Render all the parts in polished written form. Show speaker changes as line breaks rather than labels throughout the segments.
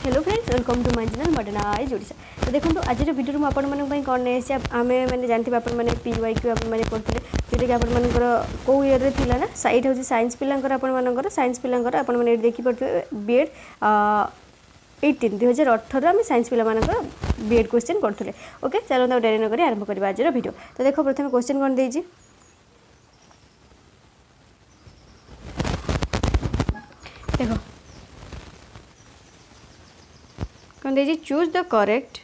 Hello friends, welcome to my channel modern eyes Odisha. तो देखो आज वीडियो मुझे आपण कौन नहीं आम मैंने जानते आपने PYQ आपने पढ़ते जोटा कि आपर कौ ईयर रे थिला ना साइट हूँ साइंस पिलांकर आपर साइंस पिलांकर आपने देखिपे बीएड 2018 आम साइंस पिला बीएड क्वेश्चन करते। ओके चलो डेरी नक आरंभ करवा आज वीडियो। तो देखो प्रथम क्वेश्चन कौन देजी देखो कौन देजी choose the correct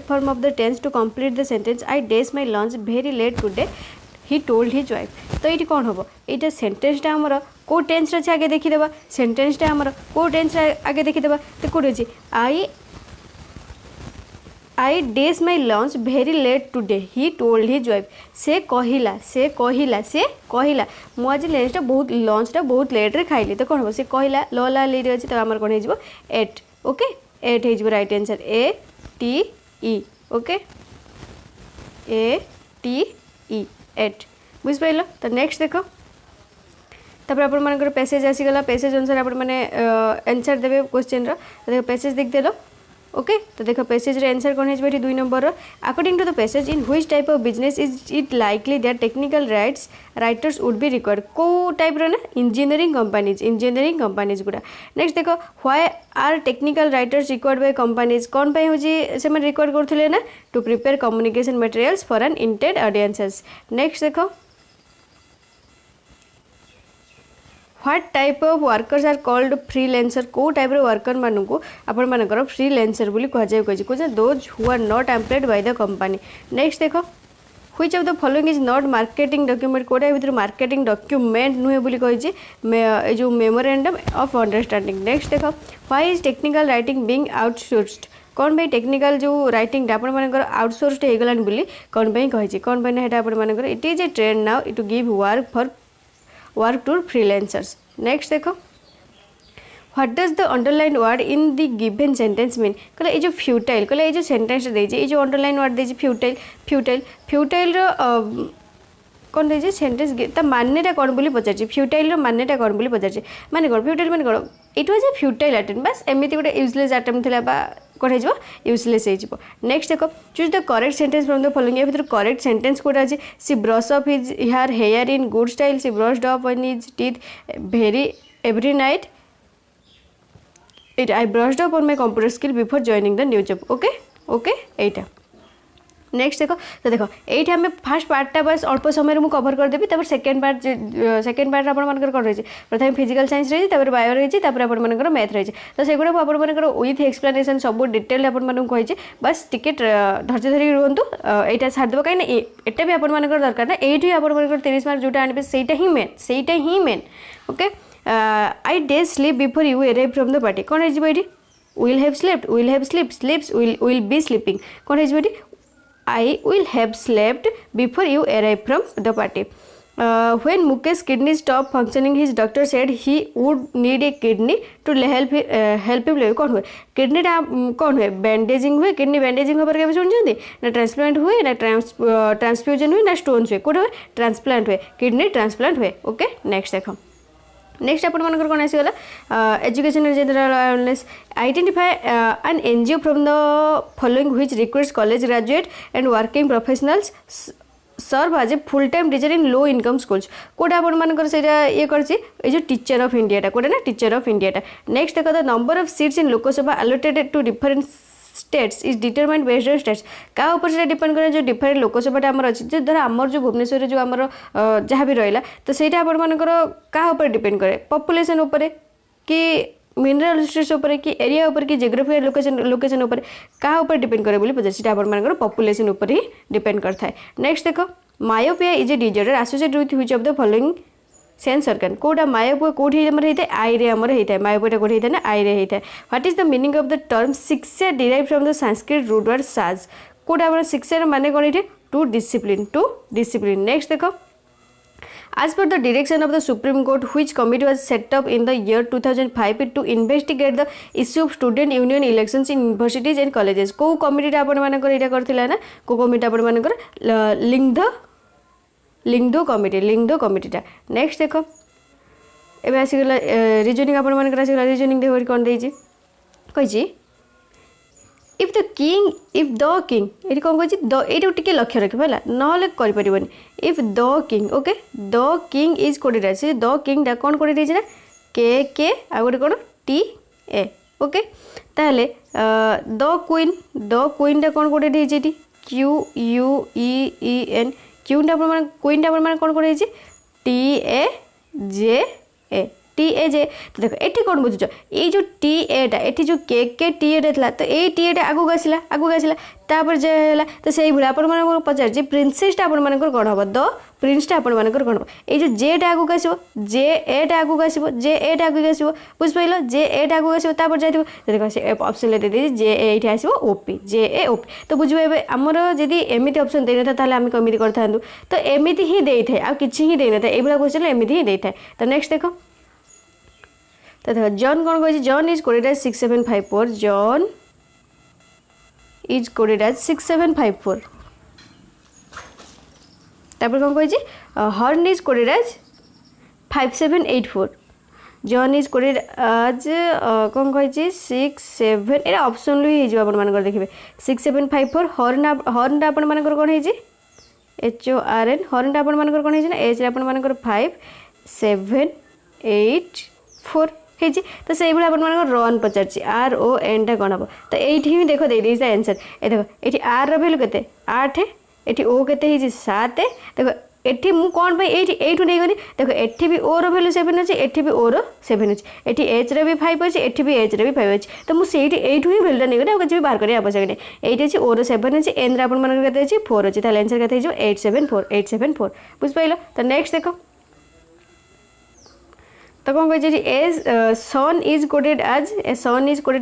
form of the tense to complete the sentence. I dash my lunch very late today, he told his wife. तो ये कौन हम ये सेंटेंसटा आमर को टेन्स अच्छे आगे देखीदे सेंटेंसटा आमर को टेन्स आगे देखीदे तो कौन अच्छी I dash my lunch very late today he told his wife. से कहला मु आज लंचटा बहुत लेट्रे खाइली तो कौन हम से कहला ला ली अच्छे तो आमर कौन हो 8। ओके 8 हो right answer ATE। Okay ATE 8 बुझ पाइल। तो नेक्स्ट देखो तापर आपण मानकर पैसेज आसीगला पैसेज अनुसार आपण माने आंसर देबे क्वेश्चन रो। देखो पैसेज देख देलो। ओके तो देखो पैसेज रे आंसर कौन है 2 number according to the passage in which type of business is it likely that technical writers would be required को टाइप रो ना इंजीनियरिंग कंपनीज गुड़ा। नेक्स्ट देखो why are technical writers required by companies कौन पे होजी से माने रिक्वायर्ड करथले ना to prepare communication materials for an intend audiences. Next देखो what type of workers are called freelancer को टाइप वर्कर मानू आपण मानकर फ्रीलांसर बोली कहुए कहे those who are not employed by the company. Next देखो which of the following is not marketing document कोटा भर मार्केटिंग डॉक्यूमेंट नुहे बोली कही जो मेमोरेंडम ऑफ अंडरस्टैंडिंग। नेक्स्ट देखो why is technical writing being outsourced कौन भाई टेक्निकल जो राइटिंग आपण मानकर आउटसोर्स्ड हो गलान बोली कौन भाई कही कौन भाई ना आपण मानकर it is a trend now to give work to freelancers. Next देखो what does the underline word in the given sentence mean कहला ये जो फ्यूटाइल कहला ये जो सेंटेंस देजे ये जो अंडरलाइन वर्ड देजे फ्यूटाइल कौन देजे सेंटेंस ता मानेटा कौन बोली पचार फ्यूटाइल मानेटा कौन बोली पचार माने कौन फ्यूटाइल माने कौन it was a futile attempt बस एमती गोटे यूजलेस अटेम्प्ट थिला बा कौन हो यूजलेस हो। नेक्स्ट देखो choose the correct sentence from the following भर करेक्ट सेंटेंस कोटा अच्छे C brush up his hair hair in good style C brushed up on his teeth very every night I brushed up on my computer skill before joining the new job. Okay okay एटा next देखो तो देखो ये आम fast पार्टा बस अल्प समय मुझे कवर करदेवी सेकेंड पार्ट आप कौन रही प्रथम फिजिकल साइंस रही बायो रही आपर मैथ रही तो सेगुड़ा आपर विथ एक्सप्लेनेशन सब डिटेल आपको बस टिके धैर्य धरिक रुहतु यहाँ छाड़देव कहीं एटा भी आपर दरकार ना ये आप 30 मार्क जोटा आने से मेन। Okay I dash sleep before you arrive from the party कौन हो will have slept sleeps will be sleeping कौन हो I will have slept before you arrive from the party. When Mukesh kidney stopped functioning, his doctor said he would need a kidney to help him live. कौन हुए kidney कौन हुए bandaging हुए kidney bandaging होकर के सुन ना transplant हुए ना ट्रांसफ्यूजन हुए ना स्टोन्स हुए कौन हुए ट्रांसप्लांट हुए किडनी ट्रांसप्लांट हुए। ओके नेक्स्ट देखो नेक्स्ट आप कौन आसीगला education general awareness identify an NGO from the following which recruits college graduate and working professionals serve as a full time teacher in low income schools कोटा आपर से ये कर टीचर ऑफ इंडिया कोटा ना टीचर ऑफ इंडिया। नेक्स्ट देखो the number of seats in Lok Sabha allotted to different states is determined based on states क्या ऊपर से डिपेंड करे जो डिफरेंट लोकसभा आमर अच्छी जो धर आमर जो भुवनेश्वर जो आमर जहाँ भी रहा तो सहीटा आपर क्या ऊपर डिपेंड करे पॉपुलेशन उपर कि मिनरल रिसोर्स उपर कि एरिया उपर कि जियोग्राफिकल लोकेशन उपर क्या ऊपर डिपेंड करे बोली पचार सीटा आपर पॉपुलेशन उपर ही डिपेंड करता है। नेक्स्ट देखो myopia is a disorder associated with which of the following sense organ कोटा मायोपिया कौटी होता है आई रे आमर होता है मायोपिया कौटी होता है ना आई रे होता है। What is the meaning of the term shiksha derive from the Sanskrit root word साज कोटा शिक्षार माने कौन ये टू डिसिप्लिन। नेक्स्ट देखो As per the direction of the Supreme Court, which committee was set up in the year 2005 to investigate the issue of student union elections in universities and colleges? को committee आपण मानकर एटा करथिला ना को committee आपण मानकर Lyngdoh कमिटीटा next देख एबे आसीगला reasoning आपण मानकर आसीगला रिजनिंग देखो कोन देछि कहिछि इफ द किंग ये कौन कही द ये टे लक्ष्य रख है ना कर पारबनी if the king okay the king is coded as the king कौन कोडे ना के आ गए कौन टी ए ओके ताहले द क्वीन टा कौन कोडे Q U E N queen queen टा कौन कोडे T A J A T A जे तो देख ये कौन बुझुच ये जो टी एटा ये जो के टी एटा था तो ये टी एटा आगू आसला तापर जे है तो से भाई आप पचार प्रिंसेसटा आप कौन हम द प्रिंसटा आप कौन हम ये जो जेटा आगू आसो जे एटा आगू आसो जे एटा आगू आसो बुझिपाल जे एटा आगू आसो तापर जाइए देख से ऑप्शन दे जे ये आसो ओपी जे ए ओपी तो बुझे आमर जदि एमती ऑप्शन देना था आम कमी करता तो एमती ही दे था आ कि ही देना था ये क्वेश्चन एमती ही दे था तो नेक्स्ट देख तो देखो जॉन कौन कही John is coded as 6754 John is coded as 6754 तापर कौन कही horn is coded as 5784 John is coded as कौन कही 67 ये ऑप्शन ही आप देखिए 6754 हर्न आपण कौन है HORN हर्न आप कौन है एज आप 5784 है तो से आप रन पचार RON टा कौन हम तो ये देख दे आंसर ये देख ये आर रैल्यू के 8 ये ओ के 7 देख एठी मु कौन एठू नहीं गली देख एठी भी ओ रैल्यू 7 अच्छे एठी भी ओ 7 अच्छे एठी एच रे भी 5 अच्छे एठी भी एच रे भी 5 अच्छे तो मुझे एठू ही भैल्यूटा नहीं गली कुछ भी बाहर करने आवश्यक नहीं ये ओ 7 अच्छे एन रे 4 अच्छे ताल आंसर के 874 बुझिपाल तो नेक्स्ट देख तो कौन कही as sun is coded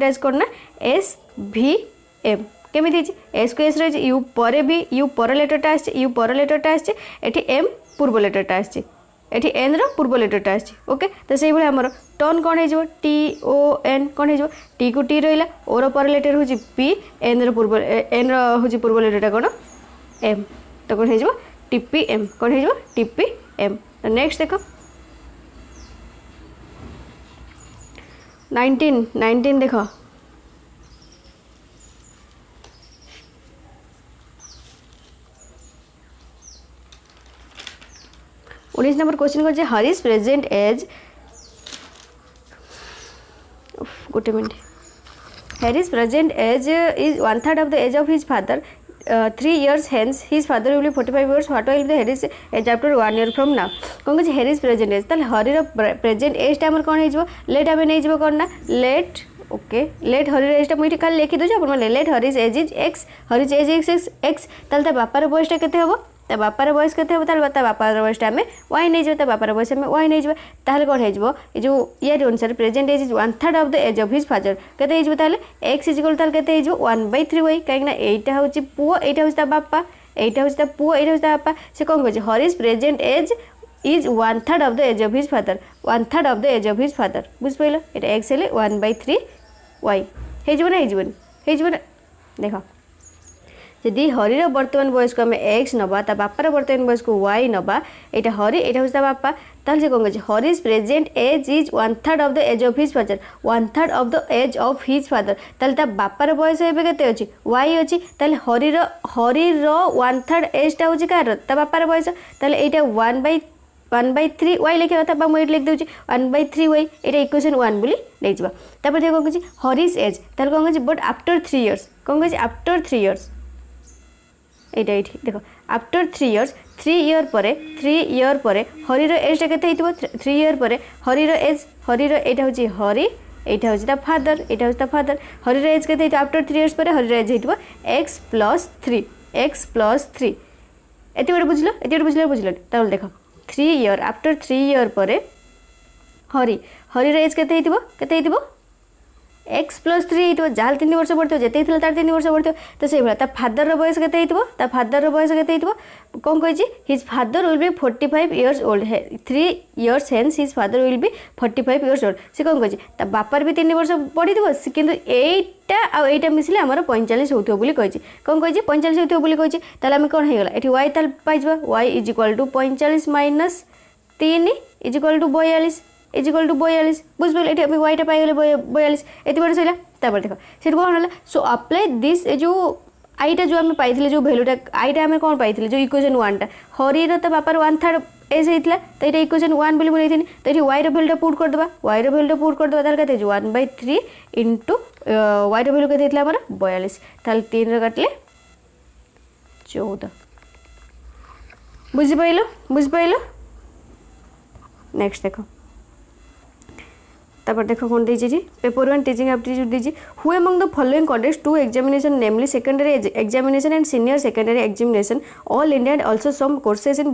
as कौन ना SVM केमी एस को एस रही यू पर भी यू पर लेटरटा आसचे एटी एम पूर्व लेटरटा आसचे एटी एन रूर्व लेटरटा आसचे ओके तो से आमर टर्न कौन हो TON कौन हो टी को टी रहा ओर पर लेटर हूँ P एन रूर्व एन हूँ पूर्व लेटरटा कौन M तो कौन हो TPM कौन हो TPM तो नेक्स्ट देख 19 देख 19 नंबर क्वेश्चन कर हरीश प्रेजेंट एज गोटे minute Harish present age is 1/3 of the age of his father 3 years hence his father will be 45 years what will be the Harry's age after 1 year from now कौन कह Harry's present age ताले हरीर present as टा कौन हो late आम नहीं कौन ना लेट ओके लेट हरीर एजटा मुझे खाली लिखी दूसरे आप let Harish's age is X Harish's age is X ताल बापार बयसटा केते हम ता बापार बयस केते हम ताल बापार बयसटा आम वाई नहीं ता बापार बयस आम वाई नहीं ताल कौन हो जो यार अनुसार present age is 1/3 of the age of his father केते हो ताल एक्स इजिकल ताल केते हो 1/3 वाई कहीं एटा हूँ पुओ एटा हूँ ता बापा एटा हूँ ता पुओ एटा हूँ ता बापा से कौन कहे hurries present age is 1/3 of the age of his father 1/3 of the age of his father बुझिपाल ये एक्स हेले 1/3 वाई हो देख जदि हरीर बर्तमान बयस को आम एक्स नवा ता बापार बर्तमान बयस को वाई नवा यहाँ हरी यहाँ हूँ बापा ताल से कौन कहे hurries present age is 1/3 of the age of his father 1/3 of the age of his father ताल ता बापार बयस एबे केते अछि वाई अछि ताल हरीर 1/3 एजटा हूँ कार ता बापार बयस ताल यहाँ 1/3 वाई लिखा था मुझे लिख दूसरी 1/3 वाई ये इक्वेशन 1 बोली नहीं जापर देखो कौन कहे हरीज एज ताल कौन कहे बट आफ्टर 3 years कौन कहे आफ्टर 3 years ये देख आफ्टर 3 years 3 year पर हरीर एजटा के 3 year पर हरीर एज हरीर यहाँ हूँ हरी यहाँ हूँ फादर यहाँ हूँ फादर हरीर एज के आफ्टर 3 years पर हरीर एज हो x+3 एत बुझल ताल देख 3 year आफ्टर 3 year पर हरी हरीर एज के एक्स प्लस 3 हो जहाँ 3 वर्ष बढ़ो जिते तार 3 वर्ष बढ़ो तो से भाया फादर बयस के फादर बयस के कौन कही his father will be 45 years old 3 years hence his father will be 45 years old C कौन कही बापार भी 3 वर्ष बढ़ी कि एटा आईटा मिसले आमर 45 होती कही कौन कही 45 होती कही आम कौन होगा ये वाई ताल पाइबा y is equal to 45 minus 3 is equal to 42 is equal to 42 बुझे ये वाईटा पाइगले 42 ये बड़े सर तापर देख से कौन है सो अप्लाई दिस जो आईटा जो आम पाई जो भैल्यूटा आईटा आम कौन पाई जो इक्वेशन 1टा हरीर तो बापार 1/3 एज होता तो ये इक्वेशन 1 बोली मुझे तो ये वाई भैल्यूटा पुट करदे वाई भैल्यूटा पुट करदे ताल के 1/3 इंटू वाई भैल्यू के आमर 42 ताल 3 काटिले 14 बुझिपाइल नेक्स्ट देखो तापर देखो कौन दीजिए पेपर 1 टीचिंग एप्टीट्यूड दीजिए who among the following conducts 2 examination namely secondary examination and senior secondary examination all India and also some courses in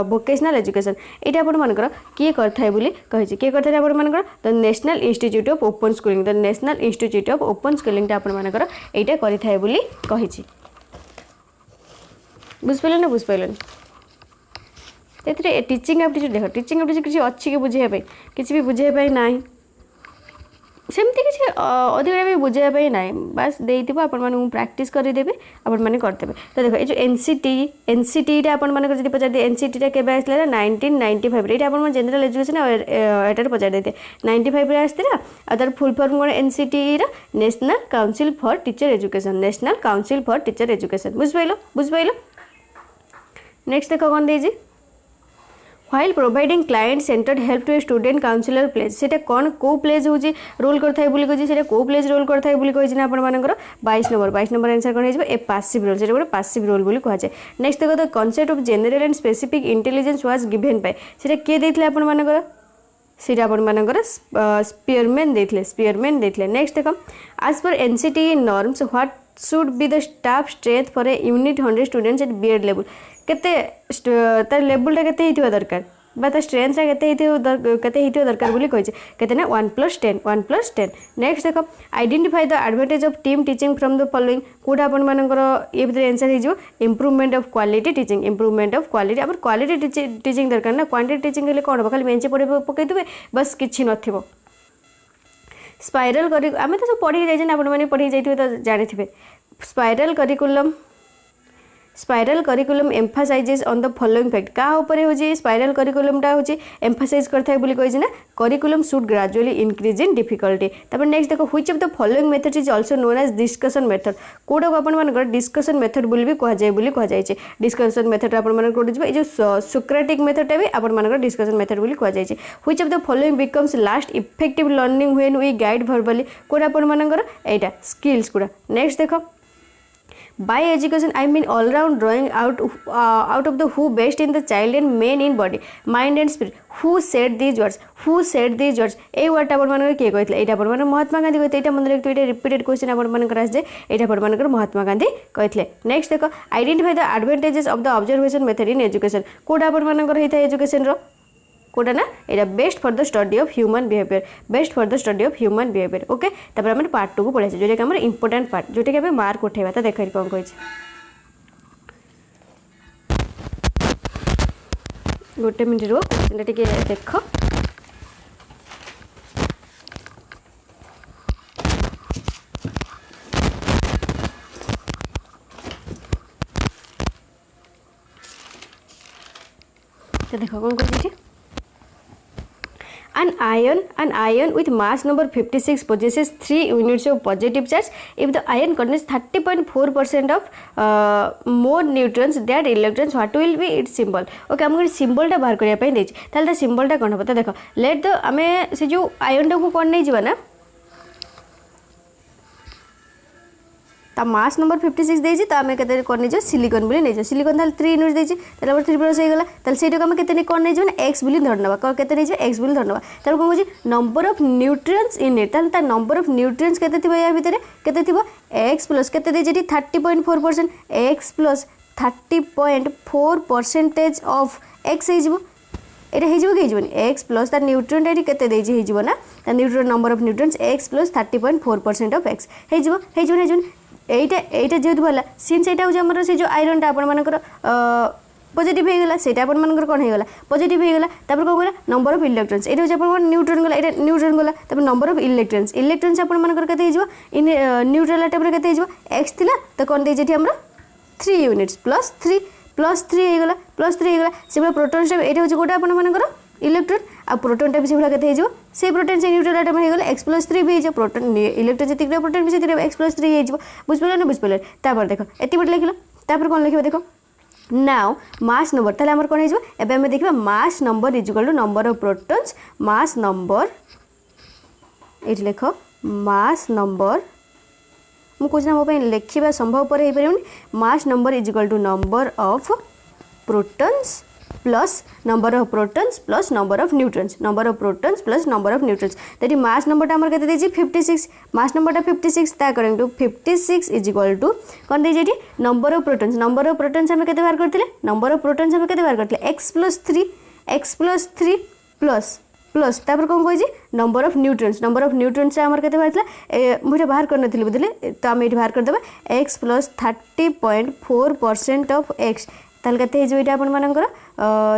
vocational education ये आपण मानकर किए करथाय बोली कहिछि किए करथाय आपण मानकर the national institute of open schooling the national institute of open schooling टा आपण मानकर एटा करिथाय बोली कहिछि बुझिपाइल ना बुझिपाइल ए टीचिंग एप्टीट्यूड देख टीचिंग एप्टीट्यूड किसी अच्छी कि बुझाइबा किसी भी बुझाइबा ना सेमती किसी अधिक भी बुझाइबा ना बास देइथिबो आपण माने प्रैक्टिस करदेबे आपण माने करदेबे तो देखो ये जो एनसीटी आपण माने जदि पचार दे एनसीटी टा केबे आसला 1995 रे आपण माने जनरल एजुकेशन एटार पचार देते 95 रे आस्तिला आ तार फुल फॉर्म कोन एनसीटी रा national council for teacher education national council for teacher education बुझपाइलो नेक्स्ट देखो कौन दीजिए while providing client centered help to a student counselor pledge सेटा कौन को प्लेज होची रोल करथाय बोली कहि सेटा को प्लेज रोल करथाय बोली कहि ना आपण मानकर 22 नंबर आंसर कोन हेजबो ए पासिव रोल सेटा गोटे पासिव रोल बोली कहा जाय नेक्स्ट देखो the concept of general and specific intelligence was given by सेटा के देथिले आपण मानकर सेटा आपण मानकर स्पीयरमैन देथिले नेक्स्ट देखो as per NCT norms what should be the staff strength for a unit 100 students at B.Ed level केते तार लेवलटा केते हिथिबा दरकार बा ता स्ट्रेंथटा केते हिथिबा दरकार बोली कहिছে केते ना 1+10 नेक्स्ट देखो identify the advantage of team teaching from the following कोडा आपण मानकर ए भीतर आंसर हिजो इंप्रूवमेंट ऑफ क्वालिटी टीचिंग अब क्वालिटी टीचिंग दरकार ना क्वांटिटी टीचिंग हेले कोन खाली बेंच पड़े पकई देबे बस किछि नथिबो स्पाइरल करी आमे तो सब पढ़ी जाइछन आपण माने पढ़ी जाइथिबे तो जानिथिबे spiral curriculum emphasizes on the following fact का ऊपर होची स्पाइरल करिकुलमटा होची एम्फासाइज करथाय बोली कहिछि ना curriculum should gradually increase in difficulty तापर नेक्स्ट देखो which of the following method is also known as discussion method कोडा को आपण मानकर डिस्कशन मेथड बोली भी कहा जायछि डिस्कशन मेथड आपण मानकर कोड जिबो ए जो सोक्रेटिक मेथड भी आपण मानकर डिस्कशन मेथड बोली कहा जायछि which of the following becomes last effective learning when we guide verbally कोडा आपण मानकर एटा स्किल्स कोडा नेक्स्ट देखो by education I mean all round drawing out of the who best in the child and main in body mind and spirit who said these words a word आपण मानकर के कहितले एटा आपण मानकर महात्मा गांधी कहितले एटा मन रखतो एटा रिपीटेड क्वेश्चन आपण मानकर आस जे एटा आपण मानकर महात्मा गांधी कहितले नेक्स्ट देखो identify the advantages of the observation method in education कोडा आपण मानकर हेता एजुकेशन रो कोडा ना एटा best for the study of human behaviour okay तापर हम पार्ट 2 को पढाइछे जोटा कि हमर इंपोर्टेंट पार्ट जोटा कि हम मार्क उठेबा त देखै कोन कहिछ गोटे मिनिट रो क्वेश्चन टिके देख तो देखो कौन कहिछ An ion with mass number 56 possesses 3 units of positive charge if the ion contains 30.4% of more neutrons than electrons what will be its symbol okay हमको सिंबल टा बाहर करिया पई देछि ताले सिंबल टा कोन पता देखो लेट द हमें से जो आयन टा को कोन नै जीवा ना ता मास नंबर 56 देछि त हमें केते कोन नै जो सिलिकॉन बोली नै जो सिलिकॉन ताल 3 यूनिट देछि ताले 3 प्लस हे गेला ताले सेटा को हमें केते नै कोन नै जो x बोली धरनबा को केते नै जो x बोली धरनबा तार को होछि number of nutrients in it ताल ता नंबर ऑफ न्यूट्रिएंट्स केते थिबा या भीतर केते थिबा x प्लस केते देछि 30.4% x प्लस 30.4% ऑफ x हे जिवो এটা ହେଇଯିବ କି ହେଇଯିବନି x ପ୍ଲସ୍ ତାର ନ୍ୟୁଟ୍ରିଏଣ୍ଟ ଏଠି କେତେ ଦେଇଛି ହେଇଯିବ ନା ତା nutrient number of nutrients x plus 30.4% of x ହେଇଯିବ ହେଇଯିବନି এইটা যেহেতু ভালা সিন্স এইটা হচ্ছে আমার সেই যে আইরনটা আপনার পজিটিভ হয়ে গলা সেটা আপনার কোণ হয়ে গলা পজিটিভ হয়ে গলা তারপর কোণ গলা নম্বর অফ ইলেকট্রন্স এটা হচ্ছে আপনার নিউট্রন গলা এটা নিউট্রন গলা তারপর নম্বর অফ ইলেকট্রন্স আপনার কেতে হয়ে নিউট্রাল আটমরে কেতে হয়ে এক্স লা তো কোণ দিয়েছি এটি আমরা 3 ইউনিটস +3 হয়ে গলা +3 হয়ে গলা সেভাবে প্রোটনসটা এটা হচ্ছে গোটা আপনার ইলেকট্রন আর প্রোটনটা भी সেভাবে কেতে হয়ে সেই প্রোটন সেই নিউট্রাল আটম হয়ে গলা x+3 भी হয়ে প্রোটন ইলেকট্রন যেতে প্রোটন भी সেতে x+3 হয়ে বুঝপারল না বুঝপারল তারপর দেখো এটি বড় লিখল তারপর কোণ লিখবে দেখো नाउ मास नंबर ताले हमर कोन हे जबो एबे हम देखबा mass number is equal to number of protons mass number एठी लेखो मास नंबर मु कुछ ना मो पे लिखिबा संभव पर हे परिउनी mass number is equal to number of protons plus number of protons plus number of neutrons number of protons plus number of neutrons तटी मास नंबर ता हमर केते देछि 56 मास नंबर ता 56 ता according to 56 is equal to कोन देछि एठी नंबर ऑफ प्रोटॉन्स हम केते बाहर करथिले नंबर ऑफ प्रोटॉन्स हम केते बाहर करथिले x + 3 प्लस तापर कोन कहै छी नंबर ऑफ न्यूट्रॉन्स हमर केते बाहरला मुठे बाहर कर नथिले बुझले तो हम एठी बाहर कर देबा x + 30.4% ऑफ x ताल केते हे जो एटा अपन मानकर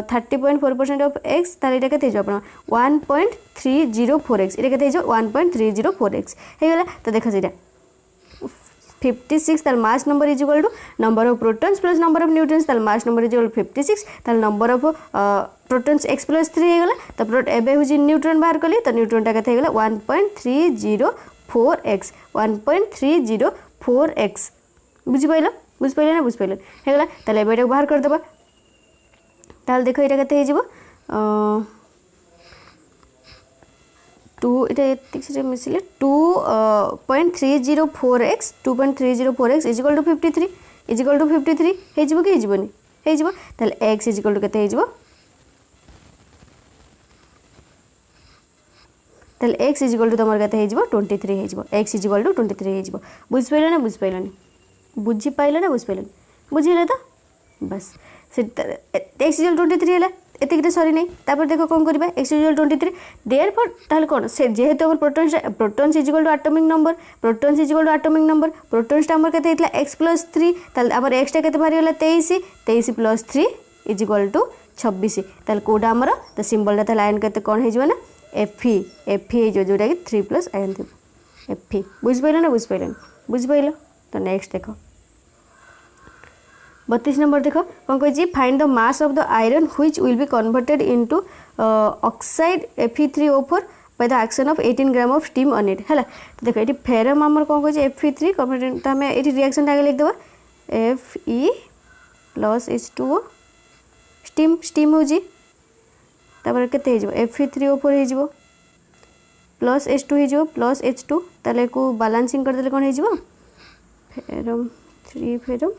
30.4% ऑफ x ताल एटा केते जो अपन 1.304x एटा केते जो 1.304x हे गला तो देखो जेटा 56 ताल mass number is equal to number of protons plus number of neutrons ताल mass number is equal to 56 ताल नंबर ऑफ प्रोटॉन्स x + 3 हे गला तो एबे हुजी न्यूट्रॉन बाहर कली तो न्यूट्रॉन टा केते हे गला 1.304x 1.304x बुझि पाइलो ना बुझ पाइलन हे गला ताले एबे बाहर कर देबा ताल देखो एटा केते हे जिवो 2 এটা এতিক সে মিশিলে 2.304x इज इक्वल टू 53 हे जिवो कि हे जिवोनी हे जिवो ताले x इज इक्वल टू केते हे जिवो ताले x इज इक्वल टू तमर केते हे जिवो 23 हे जिवो x इज इक्वल टू 23 हे जिवो बुझ पाइलो ना बुझ पाइलोनी बुझी पाइल ना बुझ पाइल बुझिले तो बस से x इज 23 है एतिक सरी नहीं तापर देखो कौन करबा x इज 23 देयरफॉर ताल कोन से जेहेतु हमर protons is equal to atomic number protons हमर केते हेतला x + 3 ताल हमर x टा केते बाहर गेला 23 + 3 इज इक्वल टू 26 ताल कोडा हमर तो सिंबल ता लाइन केते कोन हे जिवो ना fe हे जो जोटा कि 3 + आयन थी fe बुझ पाइल ना बुझ पाइल तो नेक्स्ट देखो 32 नंबर देखो कौन कही find the mass of the iron which will be converted into oxide Fe3O4 by the action of 18 gram of steam on it हैला तो देखो ये फेरम हमर कौन कही Fe3 कन्वर्टेड तो हमें ये रिएक्शन आगे लिख देबा Fe + H2O स्टीम हो जी तापर केते हे जिवो Fe3O4 हे जिवो प्लस H2 हे जिवो प्लस H2 ताले को बैलेंसिंग कर देले कोन हे जिवो फेरम 3 फेरम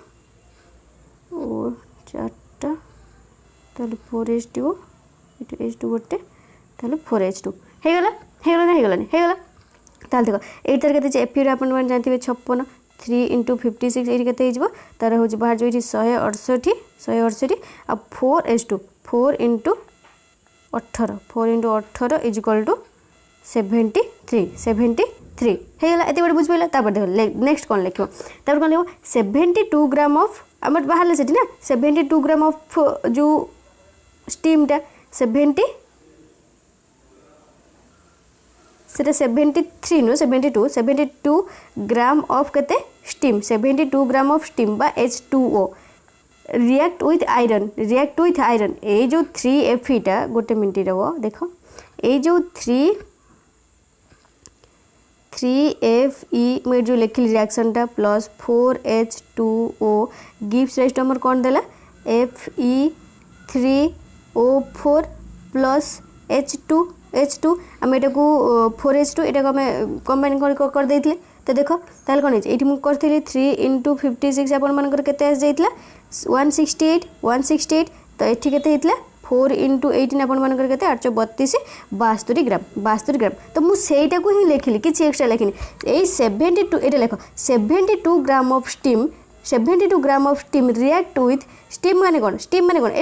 और 4टा ताले 4H2 इट H2 गोटे ताले 4H2 हे गला ताले देखो एट तार केते Fe रे अपन मान जानथिबे 56 3 × 56 एटी केते हिजबो तार हो बाहर जो 168 आ 4H2 4 × 18 इज इक्वल टू 73 हे गला एते बड़ बुझ पाइला तापर देखो नेक्स्ट कोन लिखो 72 ग्राम ऑफ हमर बाहर से ना 72 ग्राम ऑफ जो स्टीम टा 72 ग्राम ऑफ केते स्टीम 72 ग्राम ऑफ स्टीम बा H2O रिएक्ट विथ आयरन ए जो 3Fe टा गोटे मिनट रहो देखो ए जो 3Fe मैं जो लिखली रिएक्शन टा plus 4H2O gives rise to हमर कोन देला Fe3O4 प्लस H2 हम एटा को 4H2 एटा को हम कंबाइन कर देथिले तो देखो ताल कोन एठी मु करथिली 3 × 56 अपन मानकर केते आस जाइतला 168 तो एठी केते हितला 4 × 18 अपन मानकर केते 832 72 ग्राम तो मु सेटा को ही लिखिली किछि extra लिखिनी A 72 Etah लेखो 72 gram of steam 72 gram of steam react with steam माने कौन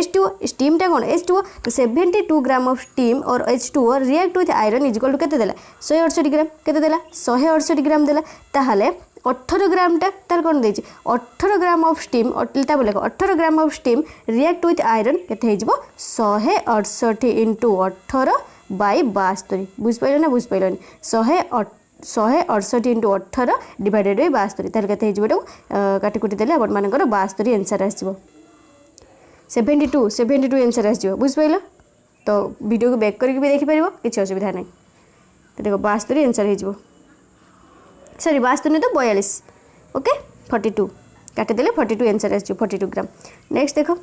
H2O स्टीमटा कौन H2O तो 72 ग्राम ऑफ स्टीम और H2O react with iron is equal to केते देला 168 ग्राम केते देला 168 ग्राम देला ताहले 18 ग्रामटा तार कौन देछि 18 ग्राम ऑफ स्टीम उल्टा बोले 18 gram of steam react with iron केते हेजिबो 168 इंटू 18 बाय 72 बुझ पाइलो ना बुझ पाइलोनी 168 इंटू 18 डिवाइडेड बाय 72 तार केते हेजिबो काटी कुटी देले आपण मानकर 72 आंसर आसीबो 72 आंसर आसीबो बुझ पाइलो तो वीडियो को बैक करके भी देखि परिबो किछ असुविधा नै तो देखो 72 आंसर हेजिबो सॉरी 72 नहीं तो 42 ओके 42 काटी देले 42 आंसर आसीबो 42 ग्राम नेक्स्ट देखो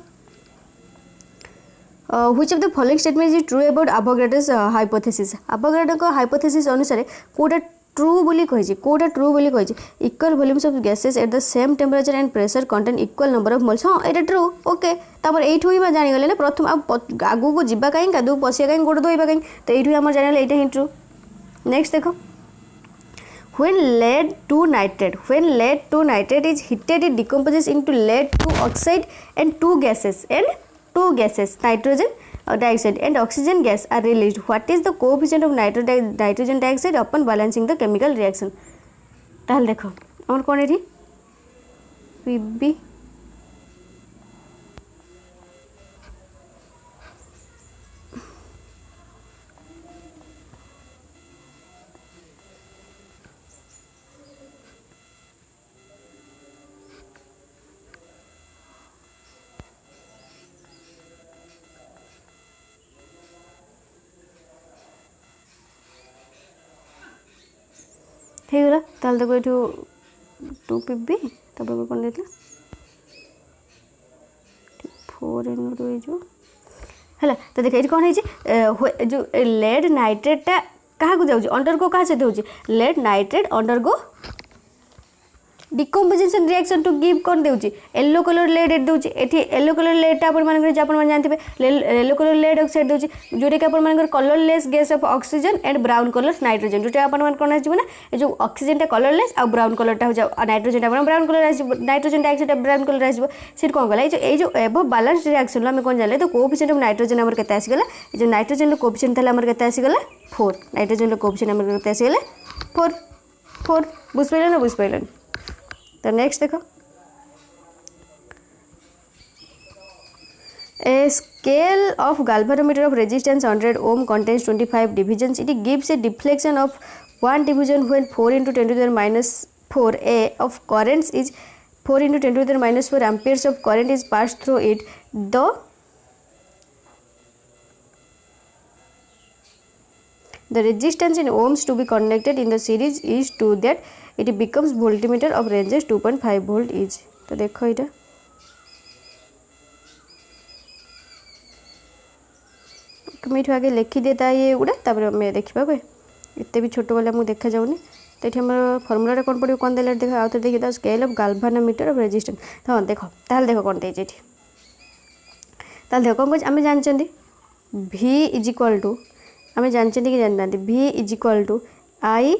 which of the following statement is true about Avogadro's hypothesis Avogadro को हाइपोथेसिस अनुसार कोटा ट्रू बोली कहि कोटा ट्रू बोली कहि equal volumes of gases at the same temperature and pressure contain equal number of moles हां एटा true okay तापर एठु ही जानि गले ना प्रथम आगु को जिबा काई कादु पसिया काई गोड़ दोइबा काई तो एठु हमर जानि गले एटा ही ट्रू नेक्स्ट देखो when lead to nitrate is heated it decomposes into lead to oxide and two gases nitrogen dioxide and oxygen gas are released what is the coefficient of nitrogen dioxide upon balancing the chemical reaction ताल देखो हमर कोन एठी Pb ठीक है ताल देखो ये 2 Pb तब कौन देता 4 N जो है तो देख ये कौन है जो लेड नाइट्रेटा क्या जाऊँ अंडर को क्या सहित होची लेड नाइट्रेट अंडर को डिकम्पोजिशन रिएक्शन टू गिव कौन देउची येलो कलर लेड देउची एठी येलो कलर लेडटा आपण मानकर जे आपण मान जानथिबे येलो कलर लेड ऑक्साइड देउची जोटे के आपण मानकर colourless gas of oxygen and brown colour nitrogen जोटे आपण मान कोन आजिबो ना ए जो ऑक्सीजन टा कलरलेस आ ब्राउन कलर टा हो जा नाइट्रोजन टा ब्राउन कलर आजिबो नाइट्रोजन डाइऑक्साइड ब्राउन कलर आजिबो सिट कोन गला ए जो एबो बैलेंस रिएक्शन हम कोन जानले तो कोएफिशिएंट ऑफ नाइट्रोजन हमर केते आसी गला ए जो नाइट्रोजन रो कोएफिशिएंट तले हमर केते आसी गला 4 नाइट्रोजन रो कोएफिशिएंट हमर केते आसी गला 4 बुझ पाइलो ना बुझ पाइलो तो नेक्स्ट देखो A scale of galvanometer of resistance 100 ohm contains 25 divisions. It gives a deflection of 1 division when 4 into 10 to the minus 4 A of currents is 4 into 10 to the minus 4 amperes of current is passed through it. The resistance in ohms to be connected in the series is to that it becomes voltmeter of ranges 2.5 volt is. तो देखो इटा मिठू आगे लिखी देता ये गुड़ा तापर मैं देखा कोई इतने भी छोट वाला मुझे देखा जाऊनी तो ये आम फर्मुला कौन पड़ो कौन देला देख आउ देखिए scale of galvanometer of resistance हाँ देख ताल देख कौन देती ताल देख कौन आम जानते V इज इक्वल टू आम जानते कि जाना V is equal to I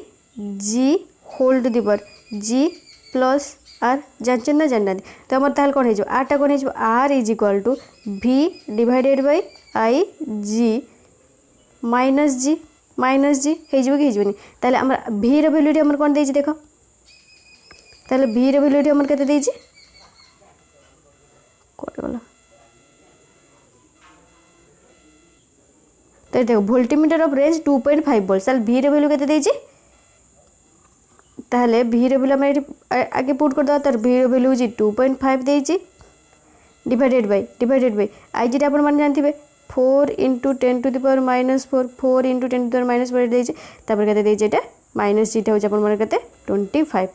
G whole to the power G plus R जानते ना जानना तो आम ताल कौन हो आर टा कौन हो R is equal to V divided by I G minus G हो कि ताले आम V रो वैल्यूटी आम कौन देछि देखो ताले V रो वैल्यूटी आम केते देछि कोटे वाला तो देखो वोल्टमीटर ऑफ रेंज 2.5 वोल्ट ताले V रो वैल्यू केते देछि ताले V रो वैल्यू हम आगे पुट कर दो तार V रो वैल्यू जी 2.5 देछि डिवाइडेड बाय I जी आपण मान जानथिबे 4 into 10 to the power minus 4 into 10 to the power minus 4 देछि तापर केते देछि एटा माइनस जीटा हो आपण मन केते 25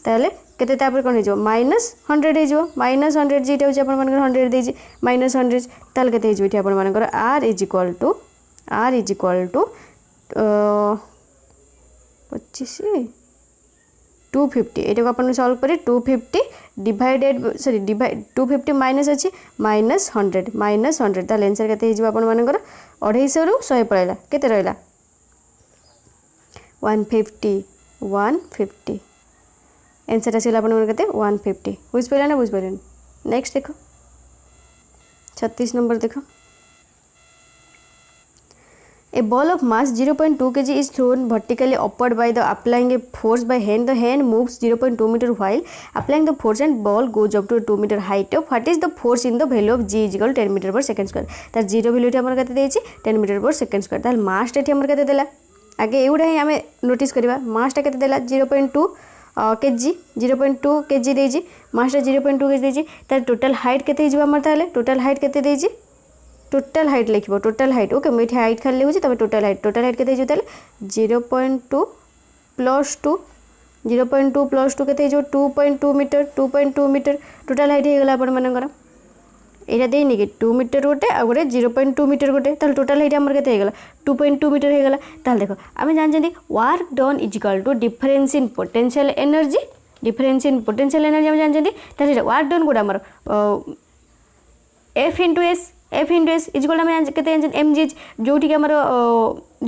ताले केते तापर कोन हो माइनस 100 हो माइनस 100 जीटा हो आपण मन 100 देछि माइनस 100 ताले केते हो एठी आपण मन r इज इक्वल टू 25 250 एटा को अपन सॉल्व करी 250 डिवाइडेड सॉरी डिवाइड 250 माइनस अच्छी माइनस 100 ताले आंसर केते हिजो अपन मानकर 250 रु 100 पळैला केते रहला 150 आंसर आसगला आपते 150 बुझिपारे ना बुझिपारे। नेक्स्ट देख 36 नंबर देख A ball of mass 0.2 kg is thrown vertically upward by the applying a force by hand. The hand moves 0.2 meter while applying the force and ball goes up to 2 meter height. What is the force in the value of g is equal to 10 meter per second square? तार zero value हमर कते देछि 10 meter per second square। ताल मास टा हमर कते देला आगे एउडा ही हमें नोटिस करबा मास टा कते देला 0.2 kg 0.2 kg देछि मास टा 0.2 kg देछि तार टोटल हाइट कते हिजबा हमर ताले टोटल हाइट कते देछि टोटल हाइट लिखो टोटल हाइट ओके मुझे हाइट खाली लिखुची तब टोटल हाइट के 0.2 प्लस 2 0.2 प्लस 2 के 2.2 मीटर 2.2 मीटर टोटल हाइट होगा आपण मानकर यहाँ देनी कि 2 मीटर गोटे आ गोटे 0.2 मीटर गोटे ताल टोटल हाइट आमर केते होगा 2.2 मीटर होगा। ताल देखो आम जानते work done is equal to difference in potential energy difference in potential energy आम जानते वर्क डन गोटे आमर F into S F into S is equal के एम जी एच जो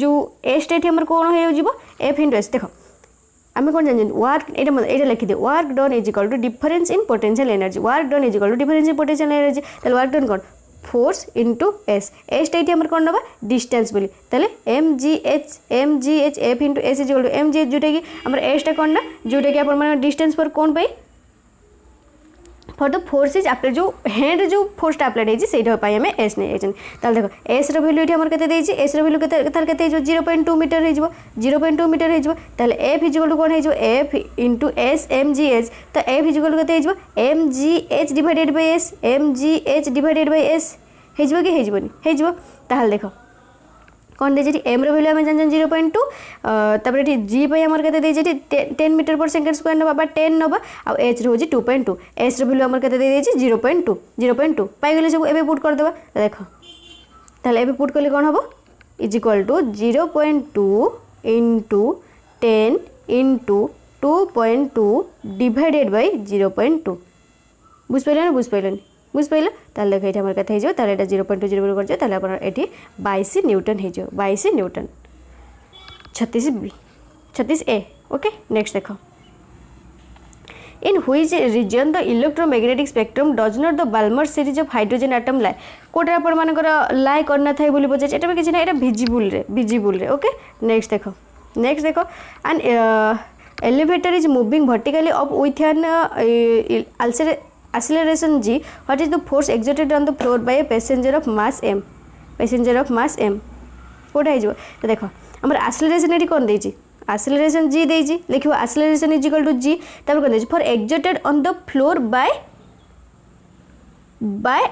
जो एस टे आम कौन हो एफ इंटू एस देख आम कौन जानते वर्क ये लिखिदे work done is equal to difference in potential energy work done is equal to difference in potential energy ताले वर्क डन कौन फोर्स इंटू एस एस टे आम कौन ना डिस्टेंस बोली ताले m ji h f into S is equal to m ji h जोटा कि आम एस टा कौन ना जोटा कि आप डिस्टेंस पर कौन पाई for the force is applied जो हैंड जो फोर्सटा अप्लाइड होती है आम एस नहीं जाइए देख एस रैल्यू ये कते देछि एस रैल्यू के 0.2 मीटर हो 0.2 मीटर हो एफ इज इक्वल टू कौन हो एफ इंटू एस एम जी एच तो एफ इज इक्वल टू के M ji H divided by S M ji H divided by S हो कि हो देख कौन दे एम रैल्यू आम जान 0.2 तापर ये जी पाई आमर के 10 मीटर पर सेकेंड स्क्वायर नवा 10 नवा आ एच रोज 2.2 एस रैल्यू आमर के 0.2 पाईगले सब एबे पुट कर देबा देख ताले एबे पुट करले कौन हबो is equal to 0.2 into 10 into 2.2 divided by 0.2 बुझ पाइले ना बुझ पाइल ताले देख ये आमर कते हो ताले 0.2 0 कर ताले अपन एठी 22 न्यूटन हो 22 न्यूटन 36 ए ओके। नेक्स्ट देखो in which region the electromagnetic spectrum does not the Balmer series of hydrogen atom lie कोटा आपण मानकर लाई करना थाई बोली पचार एटा किछि ना एटा विजिबल रे ओके। नेक्स्ट देखो and elevator is moving vertically up with an acceleration g what is the force exerted on the floor by a passenger of mass m कोटा हो तो देख आम एक्सेलरेशन ये कौन देछि एक्सेलरेशन g देछि लिखिबो acceleration is equal to g तब कौन देछि for exerted on the floor by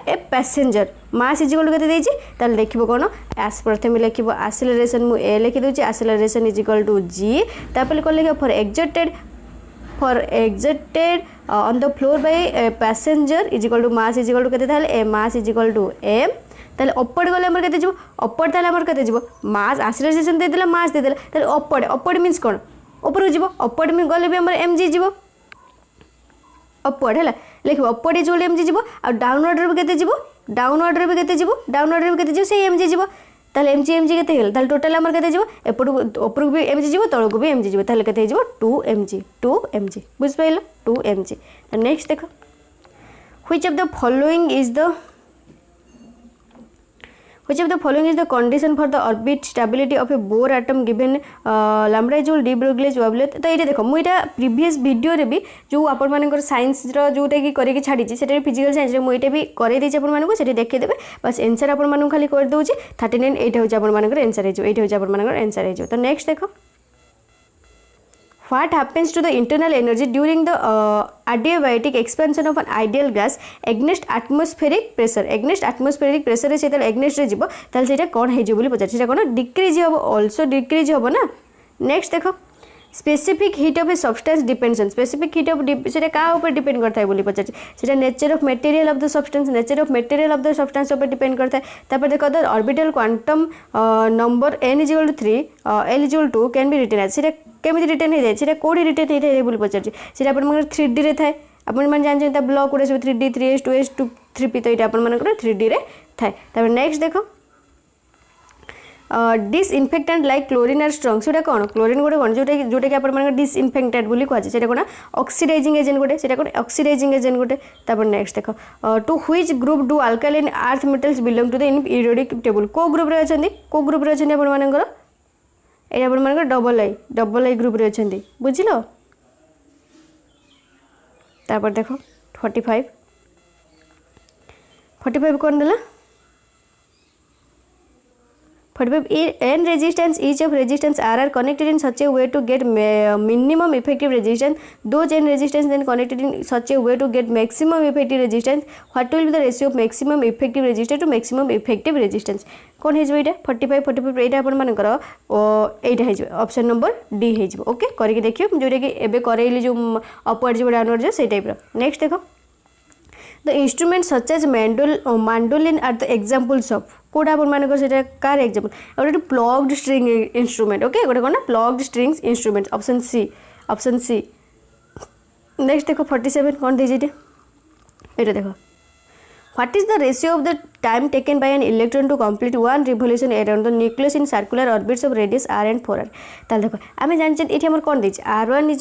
a passenger mass is equal to केते देछि ताले देखिबो कोन एस प्रथम लिखिबो एक्सेलरेशन मु ए लिखि दोछि acceleration is equal to g तापर कोन लिखिबो for exerted on the floor by passenger is equal to mass is equal to केते ताले a mass is equal to m ताले अपवर्ड गले हमर केते जिवो अपवर्ड ताले हमर केते जिवो मास एक्सेलरेशन दे देला मास दे देला ताले अपवर्ड मींस कोन ऊपर जिवो अपवर्ड में गले भी हमर mg जिवो अपवर्ड हैला लिखिबो upward is equal to mg जिवो आ डाउनवर्ड रे भी केते जिवो डाउनवर्ड रे भी केते जिवो से mg जिवो ताले mg केते हेल ताले टोटल हमर केते जिवो एपटू ऊपर भी mg जिवो तळको भी mg जिवो ताले केते जिवो 2mg बुझ पाइलो 2mg। नेक्स्ट देखो which of the following is the condition for the orbit stability of A bore atom given lambda is equal D Broglie's wavelength तो ये देखो मुझे प्रीवियस वीडियो रे भी जो आपण मानकर साइंस रो जोटा कि करके छाड़ी सेटा फिजिकल साइंस रे मुझे भी करे देछि आपण मानको सेठी देखि देबे बस आंसर आपण मानको खाली कर दोछि 39 एटा हो आपण मानकर आंसर हे जो एटा हो आपण मानकर आंसर हे जो। तो नेक्स्ट देखो what happens to the internal energy during the adiabatic expansion of an ideal gas against atmospheric pressure रे से against रे जीवो ताल सेटा कोन हे जो बोली पचार सेटा कोन डिक्रीज हो आल्सो डिक्रीज हो ना। नेक्स्ट देखो specific heat of a substance depends on specific heat of सेटा का ऊपर डिपेंड करता है बोली पचार सेटा nature of material of the substance ऊपर डिपेंड करता है। तापर देखो the orbital quantum number n is equal to 3 l is equal to can be written as सेटा केमी रिटर्न हो जाए कौटी रिटर्न होता है बोली पचार सीटा आप 3D रे थाए आपन जानते ब्लॉक गुड़ा सब 3D 3s 2s 3p तो ये आप 3D रे थाए। नेक्स्ट देखो disinfectant like chlorine are strong से कौन क्लोरीन गोटे कौन जोटा कि आप डिसइनफेक्टेंट बोली कहुए से कौन ऑक्सीडाइजिंग एजेंट गोटे से कौन ऑक्सीडाइजिंग एजेंट गोटे तापर नेक्स्ट देख to which group do alkaline earth metals belong to the in periodic table को ग्रुप रे अछंती को ग्रुप रे अछंती आपण मानकर ए आपण मानकर डबल आई ग्रुप रे अछंती बुझिलो तापर देखो 45 कौन देला 45 n resistance each of resistance r are connected in such a way to get minimum effective resistance. Those n resistance then connected in such a way to get maximum effective resistance. What will be the ratio of maximum effective resistance to maximum effective resistance? कौन है ये 45 45 एटा अपन मानकर एटा है option number D है okay करके देखियो जोटा कि एबे करैली जो अपवर्ड जो डाउनवर्ड जो से टाइप रो नेक्स्ट देखो the instrument such as mandolin are the examples of कोडा अपन मानकर सेटा कार एग्जांपल गोटे प्लग्ड स्ट्रिंग इंस्ट्रूमेंट ओके गोटे कोन plugged strings instrument option C next देखो 47 कौन दे जेटे एटा देखो What is the ratio of the time taken by an electron to complete one revolution around the nucleus in circular orbits of radius r and 4r? ताल देखो आमे जानछे एठी हमर कोन देछि r1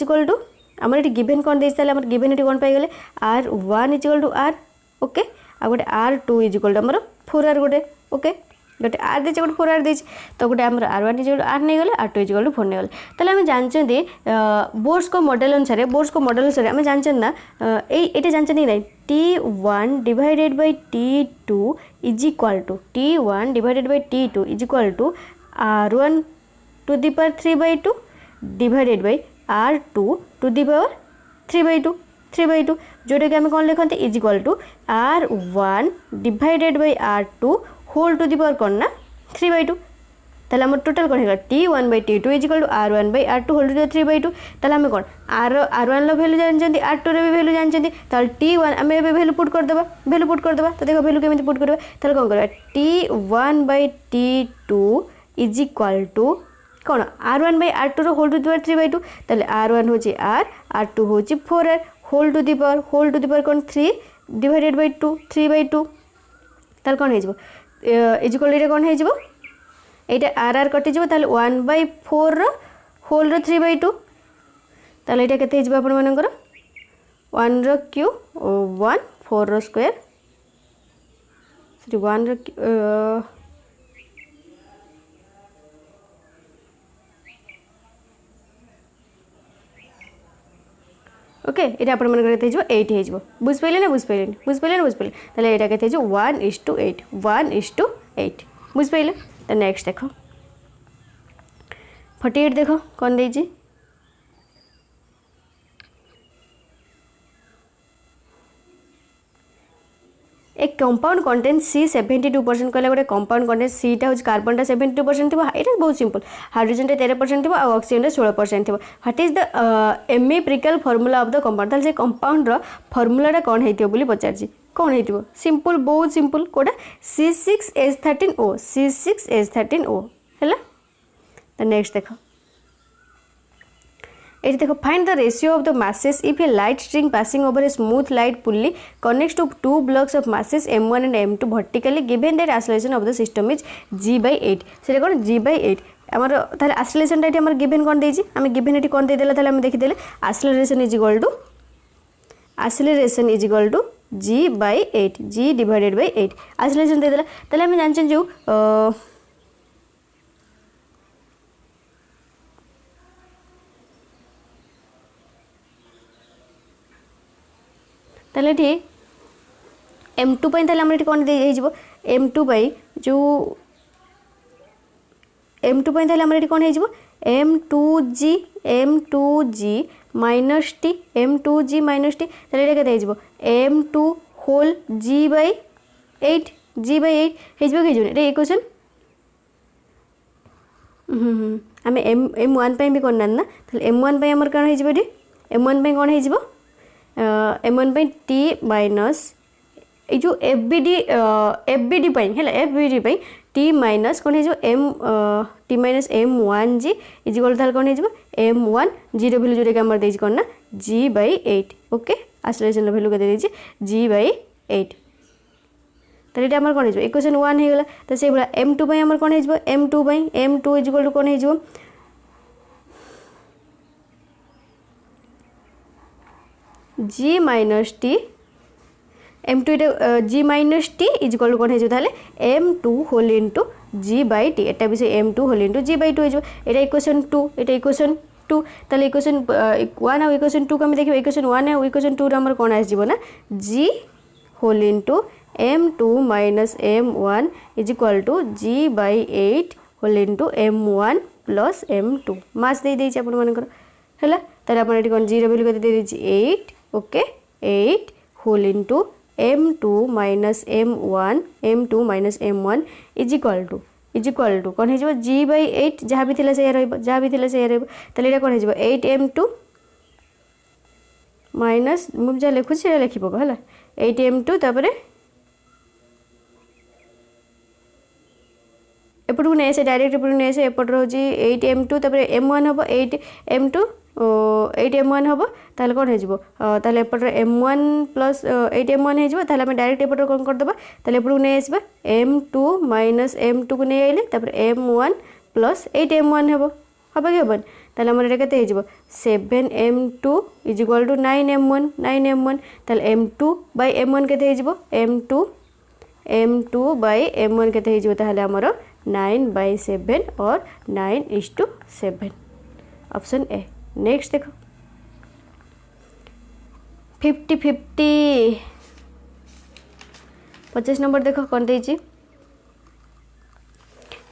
= हमर एठी गिवन कोन देछि ताले हमर गिवन एठी कोन पाइ गेले r1 = r ओके आ गोटे r2 = हमर 4r गोटे ओके गोटे r देछि गोटे 4r देछि तो गोटे हमर r1 = r नै गेले r2 = 4 नै गेले ताले आमे जानछे बोर्स को मॉडल अनुसार आमे जानछे ना एटा जानछे नै T1 divided by T2 is equal to T1 divided by T2 is equal to R1 to the power 3 by 2 divided by R2 to the power 3 by 2 जोटा कि आम कौन लिखते is equal to R1 divided by R2 whole to the power कौन ना 3 by 2 ताले हम total कौन है T1 by T2 is equal to R1 by R2 whole to 3 by 2 ताले हम कौन R1 लो वैल्यू जानछंती R2 रे भी वैल्यू जानछंती ताले T1 हम एबे वैल्यू पुट कर देबा तो देखो वैल्यू केमिति पुट करबा ताले कोन करबा T1 by T2 is equal to कौन R1 by R2 रो whole to the power 3 by 2 ताले R1 होची R R2 होची 4R whole to the power कौन 3 डिवाइडेड by 2 3 by 2 ताले कोन हे जबो इज इक्वल रे कोन हे जबो एटा आर कटि जबो ताले 1/4 रो होल रो 3 by 2 ताले एटा केते जबो आपण मानकर 1 रो क्यूब 1 4 रो स्क्वायर सॉरी 1 रो ओके एटा आपण मानकर केते जबो 8 हे जबो बुझ पइले ना ताले एटा केते जबो 1:8 बुझ पइले तो नेक्स्ट देखो 48 देखो कौन देजी एक कंपाउंड कंटेंट सी 72% कहले गोटे कंपाउंड कंटेंट सी टा होज कार्बन टा 72% थिबो एटा बहुत सिंपल हाइड्रोजन टा 13% थिबो और ऑक्सीजन टा 16% थिबो what is the empirical formula of the compound ताल से कंपाउंड रो फार्मूला टा कोन हेतियो बोली पचारजी कौन हेतिबो सिंपल बहुत सिंपल कोडा C6H13O हैला तो नेक्स्ट देखो ये देखो find the ratio of the masses if a light string passing over a smooth light pulley connects to two blocks of masses m1 and m2 vertically given that acceleration of the system is g/8 से कौन g/8 हमर ताले acceleration टा हमर given कोन देछि हम given eighty कोन दे देला ताले हम देखि देले acceleration is equal to g/8 g divided by 8 acceleration दे देला ताले हम जानछन जो ताले ठी m2 पई ताले हमर एटी कोन दे हेजिबो m2 पई जो m2 पई ताले हमर एटी कोन हेजिबो m2g minus t m2g minus t ताले एटा केते हेजिबो m2 होल g/8 हेजिबो के जोने ए क्वेश्चन हमें m1 पई भी कोन ना ताले m1 पई हमर कोन हेजिबो एटी m1 पई कोन हेजिबो m1 by t minus ए जो fbd पाई हैला fbd पाई t minus कोन हे जो t minus m1g is equal to कोन हे जो m1 0 वैल्यू जोरे के हमर देछि कोन ना g/8 ओके एक्सेलरेशन वैल्यू के दे देछि g/8 तो तो ये आमर कौन हो इक्वेशन 1 हो गला तो से भाया m2 बाई आमर कौन हो m2 by m2 equal to कौन हो g minus T m2 g minus T is equal to कौन हो m2 whole into g by T एटा भी से m2 whole into g by 2 हो एटा इक्वेशन 2 एटा इक्वेशन 2 ताले इक्वेशन 1 और इक्वेशन 2 को हम देखिए इक्वेशन 1 और इक्वेशन 2 रे हमर कोन आसी ना g whole into m2 minus m1 is equal to g by 8 whole into m1 plus m2 mass दे देछि अपन मानकर हैला ताले अपन एटी कोन g रे वैल्यू कते दे देछि 8 okay 8 whole into m2 minus m1 minus m1 is equal to कौन हो g बाई 8 जहाँ भी थिला से जहाँ भी थिला से ताले एटा कौन हो 8m2 माइनस मुझे जहाँ लिखुँ से लिखी पक है 8m2 तापर एपटू नहीं आसे डायरेक्ट एपटू नहीं आसे एपट रोज 8m2 तापर m1 हम 8m2 8m1 हम ताले कौन हो ताले एपट m1 प्लस 8m1 हो ताले आम डायरेक्ट एपट कौन करदे ताले एपटू नहीं आसबा m2 माइनस m2 को नहीं आइले तापर m1 प्लस 8m1 हम हम कि हेबन ताले हमर एटा केते हो 7m2 is equal to 9m1 ताले m2 बाय m1 केते हो m2 बाय m1 केते हो ताले हमर 9/7 और 9:7 ऑप्शन ए। नेक्स्ट देखो 50-50 50 नंबर देखो कौन देछि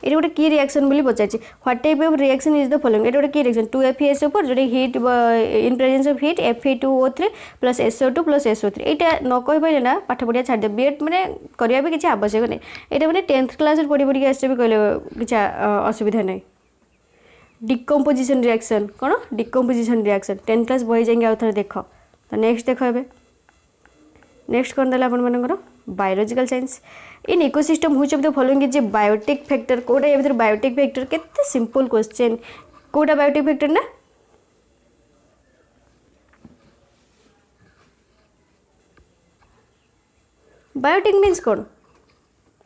ये गोटे की रिएक्शन बोली पचार what type of reaction is the following ये गोटे की रिएक्शन 2FeS ऊपर जो heat in presence of heat Fe2O3 plus SO2 plus SO3 यहाँ न कही पारे ना पाठ पढ़िया छाड़ दे बीएड मैंने करने भी किसी आवश्यक नहीं यहाँ मैंने 10th क्लास पढ़ी पढ़ी आसचे भी कहले किसी असुविधा नहीं। डिकम्पोजिशन रिएक्शन कौन डिकम्पोजिशन रिएक्शन 10th क्लास बही जाएंगे आउ थे देख तो नेक्स्ट देख ए नेक्स्ट कौन देला अपन मानकर biological science in ecosystem which of the following is a biotic factor कोटा या बायोटिक फैक्टर केते सिंपल क्वेश्चन कोटा बायोटिक फैक्टर ना बायोटिक मीन्स कौन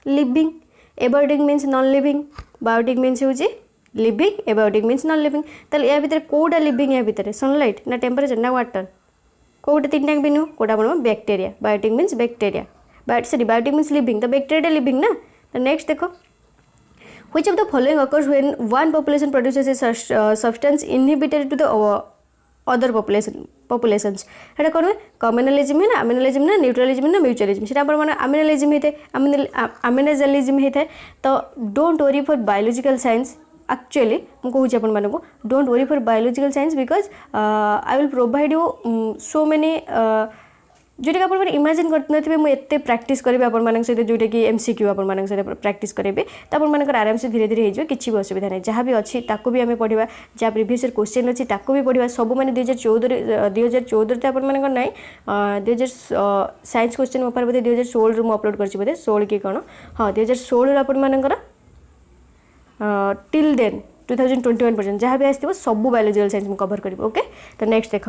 living abiotic means non living biotic means होची living abiotic means non living ताले या भीतर कोटा लिविंग या भीतर सनलाइट ना टेम्परेचर ना वाटर कोटा तीन टाइम भी नु कोटा अपन bacteria biotic means bacteria sorry biotic means living तो बैक्टीरिया लिविंग ना तो नेक्स्ट देखो which of the following occurs when one population produces a substance inhibitory to the other populations एटा कौन है कम्युनलिज्म है ना अम्यूनलिज्म ना न्यूट्रलिज्म ना म्यूचुअलिज्म से अम्यूनलिज्म होता है अम्यूनलिज्म होता है तो don't worry for biological science actually मुझे अपन मानक don't worry for biological science because I will provide you so many जोटा कि आप इमेजिन करते मुझे प्रैक्टिस करी अपन सहित जोटा कि MCQ अपन सहित प्रैक्टिस करी तो अपन आराम से धीरे धीरे हो किसी भी असुविधा नहीं जहाँ भी अच्छी ताको भी आम पढ़ा जहाँ प्रीवियस क्वेश्चन अच्छी ताको भी पढ़ा सब मैंने 2014 तो अपन ना 2000 साइंस क्वेश्चन मोपार बोधे 2016 मुझे अपलोड कर बोधे 16 कि कौन हाँ 2016 अपन टिल देन 2021 पर्यंत जहाँ भी आसो सब बायोलॉजिकल साइंस मुझे कवर करी ओके तो नेक्स्ट देख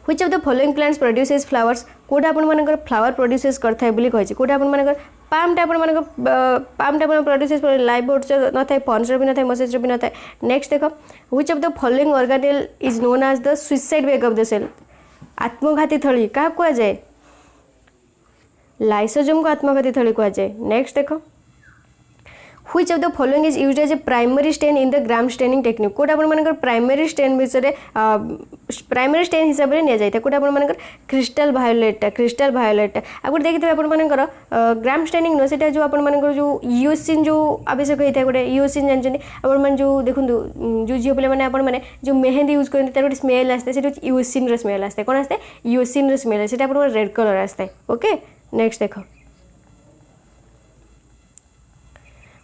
which of the following plants produces flowers कोटा अपन मानकर फ्लावर प्रोड्यूसेस करता है बोली कहि कोटा अपन मानकर पामटा अपन मानकर पामटा अपन प्रोड्यूसेस लाइव बोट्स न थाए फॉन्स भी न थाए मसेज भी न थाए नेक्स्ट देखो which of the following organelle is known as the suicide bag of the cell आत्मघाती थली क्या कह जाए लाइसोजोम को आत्मघाती थली कह जाए नेक्स्ट देखो which of the following is used as a primary stain in the gram staining technique कोटा अपन मानकर प्राइमरी स्टेन विषय प्राइमरी स्टेन हिसाब से नि कोटा अपन मानकर क्रिस्टल भायोलेट आगे देखिए अपन मानकर ग्राम स्टेनिंग न से जो अपन मानकर जो यूसिन जो आवश्यक होता है गोटे यूसिन जानते अपन मैंने जो देखो जो झील पे मैंने अपन मैंने जो मेहंदी यूज करते गोटे स्मेल आसता है यूसिन स्मेल आसता है कौन आसता है यूसिन स्मेल से रेड कलर आसता है ओके नेक्स्ट देखो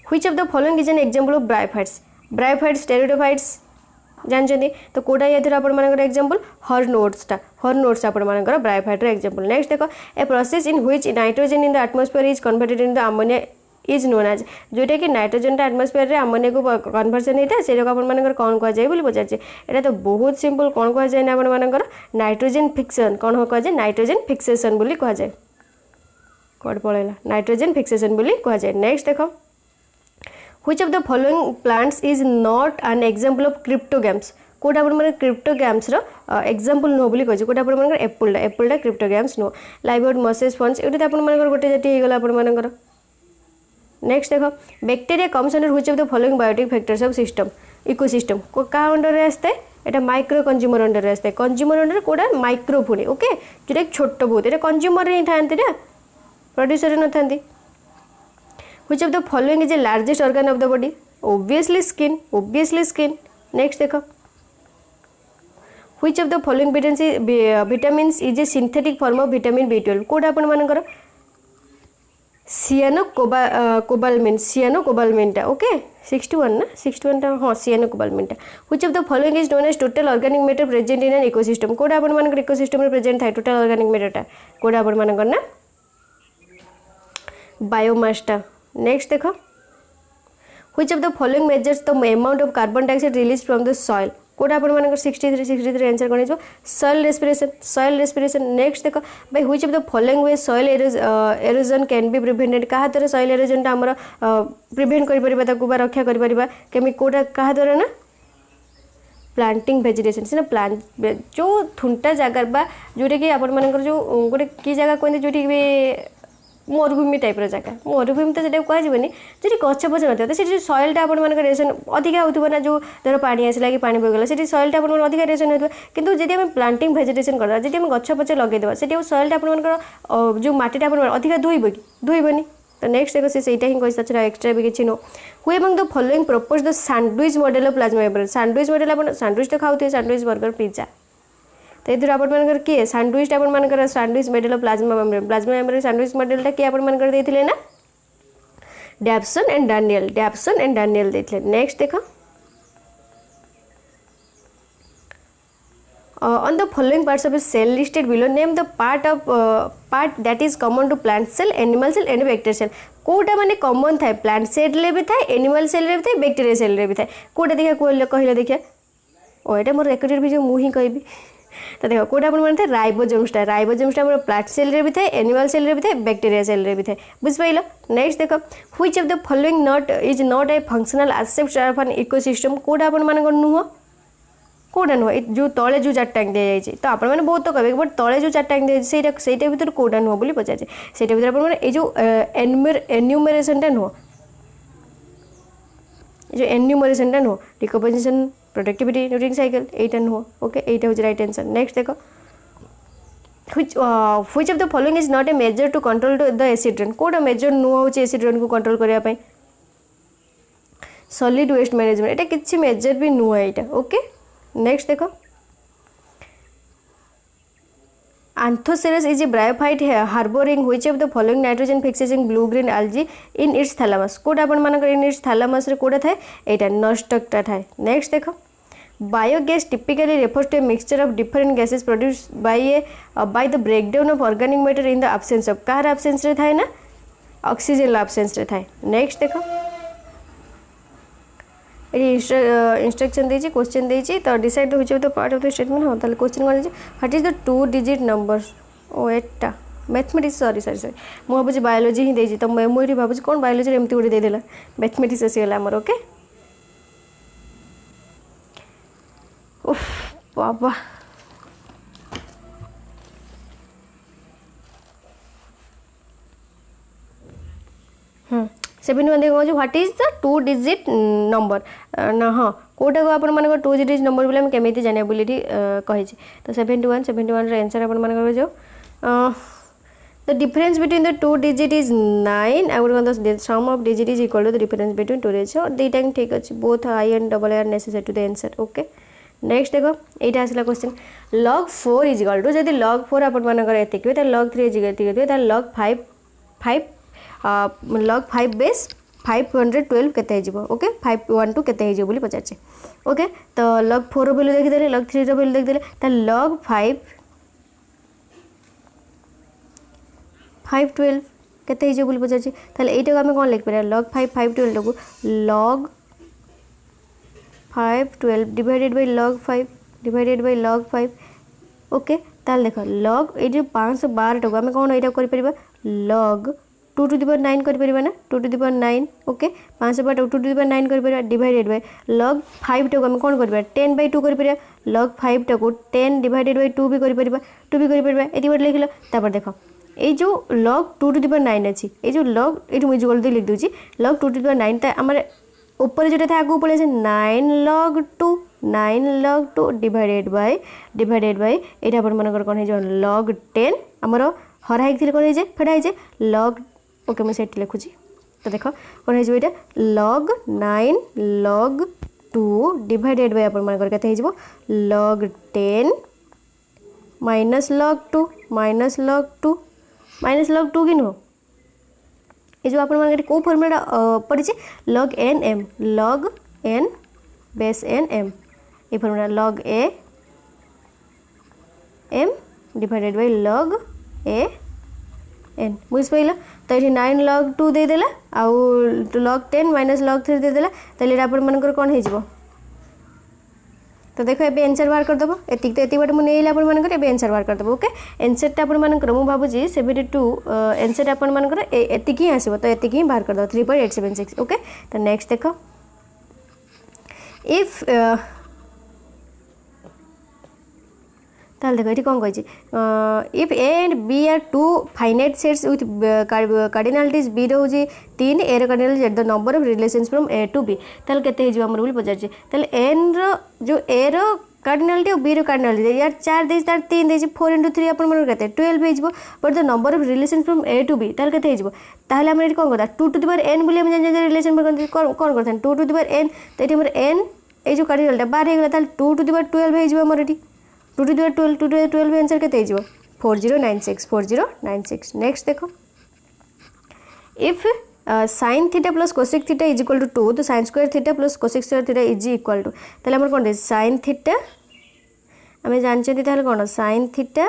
which of the following is an example of bryophytes pteridophytes जानते तो कोटा या अपन मानकर एग्जांपल हर्नोट्स अपन मानकर ब्रायोफाइट्र एग्जांपल नेक्स्ट देखो a process in which nitrogen in the atmosphere is converted in the ammonia is known as जोटा कि nitrogen atmosphere रे ammonia को कन्वर्सन होता है से अपन मानकर कौन कह जाए पचारे यहाँ तो बहुत सिंपल कौन कह जाए अपन मानकर नाइट्रोजन फिक्सन कौन कह जाए नाइट्रोजन फिक्सेशन बोली कह जाए कौन पड़ेगा नाइट्रोजन फिक्सेशन बोली कह जाए। नेक्स्ट देख which of the following plants is not an example of cryptograms कोटा अपन क्रिप्टोग्राम्स एग्जांपल नुह बोली कह कोटा अपन एप्पलटा क्रिप्टोग्राम्स नुह लाइवोड मसेज फंड्स ये अपन गोटे जाती होगा अपन। नेक्स्ट देख bacteria comes under which of the following biotic factors of system ecosystem क्या अंडर आसते एटा माइक्रो कंज्यूमर अंडर आसते कंज्यूमर अंडर कोटा माइक्रो पुणी ओके जोटा छोट बहुत ये कंज्यूमर ही था ना प्रोड्यूसर न था। Which of the following is a largest organ of the body obviously skin. Next देख which of the following vitamins is a synthetic form of vitamin B12 कोटा अपन मानकर सियानो कोबालमिन ओके 61 ना 61 हाँ cyanocobalamin which of the following is known as total organic matter present in an ecosystem कोटा अपन मानकर ecosystem में present थाए टोटल ऑर्गेनिक मैटरटा कोटा अपन मानकर ना बायोमासटा। नेक्स्ट देख which of the following measures the amount of carbon dioxide release from the soil कोटा अपन मानकर 63 आंसर कौन हो सॉइल रेस्पिरेशन। नेक्स्ट देख भाई which of the following way soil halogen can be prevented क्या द्वारा सॉइल एरोजन आमर प्रिवेंट कर रक्षा कर केमी कोटा क्या द्वारा ना प्लांटिंग वेजिटेशन सीना प्लांट जो थुंटा जगार बा जोटा कि आपण मानकर जो गोटे कि जगह कहते जोटी मरुभूमि टाइप जगह मरुभूमि तो सेटा कहजनी जी गछ पछ ना तो सॉइलटा आप रेसन अधिका होता ना जो धर पानी आसला कि पानी बगला से सॉइलटा आप अधिका रेसन होता किंतु जब आम प्लांटिंग वेजिटेशन करवा जब आम गछ पछ लगेदेवा से सॉइलटा आप जो मटीटा अधिका धोब कि धोबनी। तो नेक्स्ट देखो सीटा ही कही एक्सट्रा भी किसी know who among the following propose the sandwich model of plasma membrane sandwich model आप सैंडविच तो खाते सैंडविच बर्गर पिज्जा तो ये आप किए सैंडविच आप sandwich model of plasma membrane sandwich मॉडलटा किए आपने ना डैप्सन एंड डानियल देते। नेक्स्ट देख on the following parts of a cell listed below name the part that is common to plant cell animal cell and bacterial cell कोटा माने common थाए plant cell रे भी थाए एनिमल सेल रे भी थाए बैक्टीरिया सेल रे भी थाए कोटा देखा कहले देखिए ओ एटा मोर रेकॉर्डेड वीडियो मु ही कहबी तो देखो कोटा अपन माने राइबोसोम्सटा हमर प्लांट सेल रे भी थाए एनिमल सेल रे भी थाए बैक्टीरिया सेल रे भी थाए बुझ पाइलो। नेक्स्ट देखो which of the following not is not a functional aspect of an ecosystem कोटा अपन माने नुह कोटा नुह जो तले जो चार टैंक दी जाए तो आपने बहुत तो कहे बट तले जो चार टैंक दी जाए भर कोटा नुह बोली पचारे से भर जो एन्यूमरेशनटा नुह जो एन्यूमरेशनटा नुह डिकम्पोजिशन प्रोडक्टिविटी न्यूट्रिएंट साइकिल एटा नुह ओके एटा हो राइट आंसर। नेक्स्ट देखो which of the following is not a measure to control the acid rain कोटा मेजर नुह हो एसिड रेन को कंट्रोल करने सॉलिड वेस्ट मैनेजमेंट एटा किसी मेजर भी नुह एटा ओके। नेक्स्ट देखो Anthoceras is a bryophyte harboring which of the following nitrogen fixing blue green algae in its thalamus कोटा अपन मानकर in its thalamus रे कोटा थाए एटा नॉस्टकटा थाए। नेक्स्ट देखो biogas typically refers to a mixture of different gases produced by the breakdown of organic matter in the absence of car absence रे थाए ना ऑक्सीजन absence रे थाए। नेक्स्ट देखो ये इंस्ट्रक्शन देछि क्वेश्चन देछि तो decide which of the part of the statement हो ताले क्वेश्चन कोन देछि what is the 2 digit number ओ एटा मैथमेटिक्स सॉरी मु भाबुछि बायोलॉजी ही देछि तो मु एठी भाबुछि कोन बायोलॉजी रे एमती उडी दे देला मैथमेटिक्स आसी गेला हमर ओके उफ बाबा 71 देखो what is the 2 digit number ना हाँ कोटा को आपण मानक 2 डिजिट नंबर बोले हम केमिति जाने बोली कहि तो 71 रे आंसर आपण मानक जो the difference between the 2 digit is 9 I would the sum of digit is equal to the difference between 2 digit so the time ठीक अछि both I and double are necessary to the answer okay. Next देखो एटा आसला question log 4 is equal to जदि log 4 आपण मानक एतिक त log 3 इज इक्वल त log 5 log 5 बेस 512 केते हो ओके 512 केते हो बोली पचारे ओके तो log 4 वैल्यू देखिदेले log 3 वैल्यू देखिदेले त log 512 केते हो बोली पचारे ताले एटा को हम कोन लिख पारे log 512 को log 512 divided by log 5 okay ताल देखो log ए 512 टाको हम कोन एटा करि परिबा log 2 to the power 9 कर परिबा ना 2 to the power 9 ओके 5 बाट 2 to the power 9 कर परिबा डिवाइडेड बाय log 5 टा को हम कोन कर परिबा 10 by 2 कर परिबा log 5 टा को 10 डिवाइडेड बाय 2 भी कर परिबा 2 भी कर परिबा एति बार लिखला तापर देखो ए जो log 2 to the power 9 अछि ए जो log एटु मुझे जल्दी लिख दोची log 2 to the power 9 ता हमर ऊपर जेटा था आगु पळे 9 log 2 डिवाइडेड बाय एटा अपन मनकर कोन हे जो log 10 हमर हरा हे थिले कोन हे जे फेडा हे जे log ओके मैं सेट लिखु छी तो देखो कोन हे जो एटा log 9 log 2 डिवाइडेड बाय अपन मनकर कते हे जबो log 10 minus log 2 किन हो ये जो अपन मार्केट को फॉर्मूला पड़ी log n m base n m ये formula log a m divided by log a n बुझ पाइला तो ये 9 log 2 दे देला आ log 10 minus log 3 दे देला तले अपन मानकर कोन हे जबो तो देखो ए आंसर बाहर कर दबो एति बाटे मु नेइला अपन मानकर ए आंसर बाहर कर दबो ओके आंसर ता अपन मानकर मु भाबु जी 72 आंसर अपन मानकर एति की आसीबो तो एति की बाहर कर दो 3.876 ओके तो नेक्स्ट देखो इफ ताल देखो एठी कोन कहै छी if a and b are two finite sets with cardinalities b रो जी 3 a रो cardinalities at the number of relations from a to b ताल केते हे जिवो हमर बोली पचार छी ताल n रो जो a रो कार्डिनालिटी और b रो कार्डिनालिटी यार 4 देज तार 3 देज 4 into 3 अपन मन केते 12 हे जिवो but the number of relations from a to b ताल केते हे जिवो ताहले हम एठी कोन करता 2 to the power n बोली हम जान जान रिलेशन पर कोन करथन 2 to the power n तो एठी हमर n ए जो कार्डिनालिटी बाहर हे गेला ताल 2 to the power 12 हे जिवो हमर एठी 2 to the power 12 आंसर केते हे जिवो 4096 नेक्स्ट देखो if sin theta plus cosec theta is equal to 2 तो sin square theta plus cosec square theta is equal to ताले हमर कोन दे sin थीटा हमें जान छथि ताले कोन sin थीटा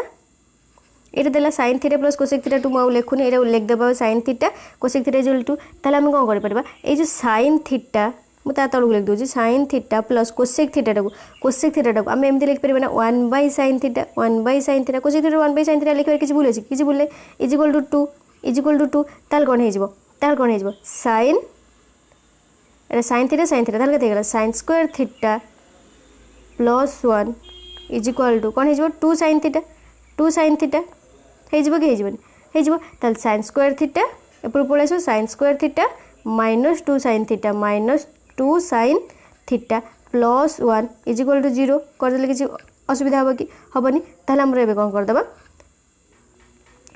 एटा देला sin theta plus cosec theta 2 माउ लेखुनी एटा लिख देबा sin theta cosec theta is equal to ताले हम कोन कर परबा ए जो sin थीटा मु ता तळु लिख दोजी sin theta plus cosec theta टाको हम एमती लिख परबा ना 1 by sin theta cosec theta 1 by sin theta लिखबार किछि भूल अछि किछि भूलले इज इक्वल टू 2 ताल कोन हे जिवो sin अरे sin थीटा ताल केते गेला sin square theta plus 1 is equal to कोन हे जिवो 2 sin थीटा हे जिवो कि हे जिवो ताल sin स्क्वायर थीटा एपर पळेसो sin square theta minus 2 sin theta minus 2 sin theta plus 1 is equal to 0 कर देले किछि असुविधा होबो कि होबनी ताले हमर एबे कोन कर देबा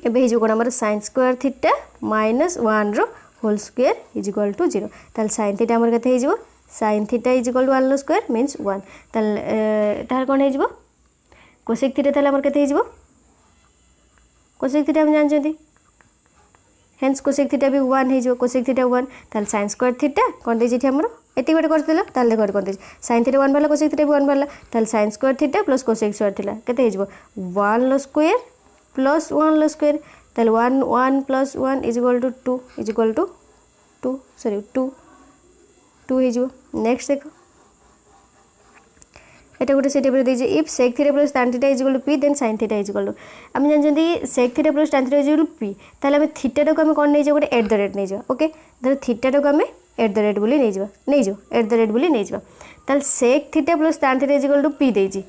एबे हिजो कोन हमर sin स्क्वायर थीटा minus 1 रो whole square is equal to 0 ताले sin थीटा हमर कते हिजो sin theta is equal to 1 रो स्क्वायर मींस 1 ताले कोन हिजो cosec थीटा ताले हमर कते हिजो cosec थीटा हम जान जंती हेंस cosec थीटा भी 1 हे जो cosec थीटा 1 ताल sin स्क्वायर थीटा कोन दे जेठी हमरो एति गोटे करथिला ताल देखो कोन दे sin थीटा 1 वाला cosec थीटा भी 1 वाला ताल sin square theta plus cosec square theta केते हे जो 1 लो स्क्वायर प्लस 1 लो स्क्वायर ताल 1 plus 1 is equal to 2 is equal to 2 हे जो नेक्स्ट देखो एटा गोटे सेट एबे देजे if sec theta plus tan theta is equal to p then sin theta is equal to हम जान जंदी sec theta plus tan theta is equal to p ताले हम थीटा को हम कोन नै जे गोटे एट द रेट नै जा ओके धर थीटा को हम एट द रेट बोली नै जा एट द रेट बोली नै जा ताले sec theta plus tan theta is equal to p देजी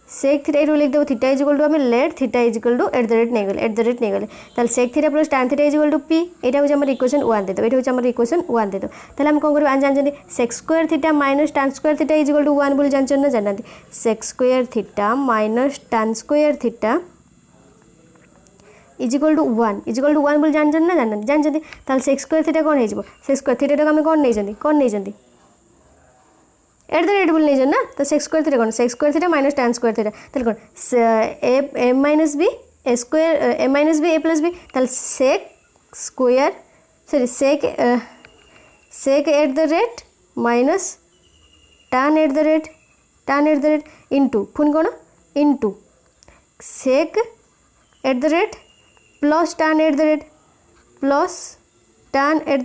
sec थीटा रो लिख देबो थीटा इज इक्वल टू हम let theta is equal to at the rate नै गेले ताले sec theta plus tan theta is equal to p एटा हो हमर इक्वेशन 1 दे दो एटा हो हमर इक्वेशन 1 दे दो ताले हम कोन करबा जान जंदी sec square theta minus tan square theta is equal to 1 बोली जानछन ना जानंती sec square theta minus tan square theta is equal to 1 बोली जानछन ना जानंती ताले sec स्क्वायर थीटा कोन हे जबो sec स्क्वायर थीटा को हम कोन नै जंदी एट द रेट बोल नहीं ना तो sec स्क्वायर थीटा कोन sec square theta minus tan square theta ताले कोन a minus b a square a minus b a plus b ताले sec square sorry sec at the rate minus tan at the rate into पुन कोन into sec at the rate plus tan at the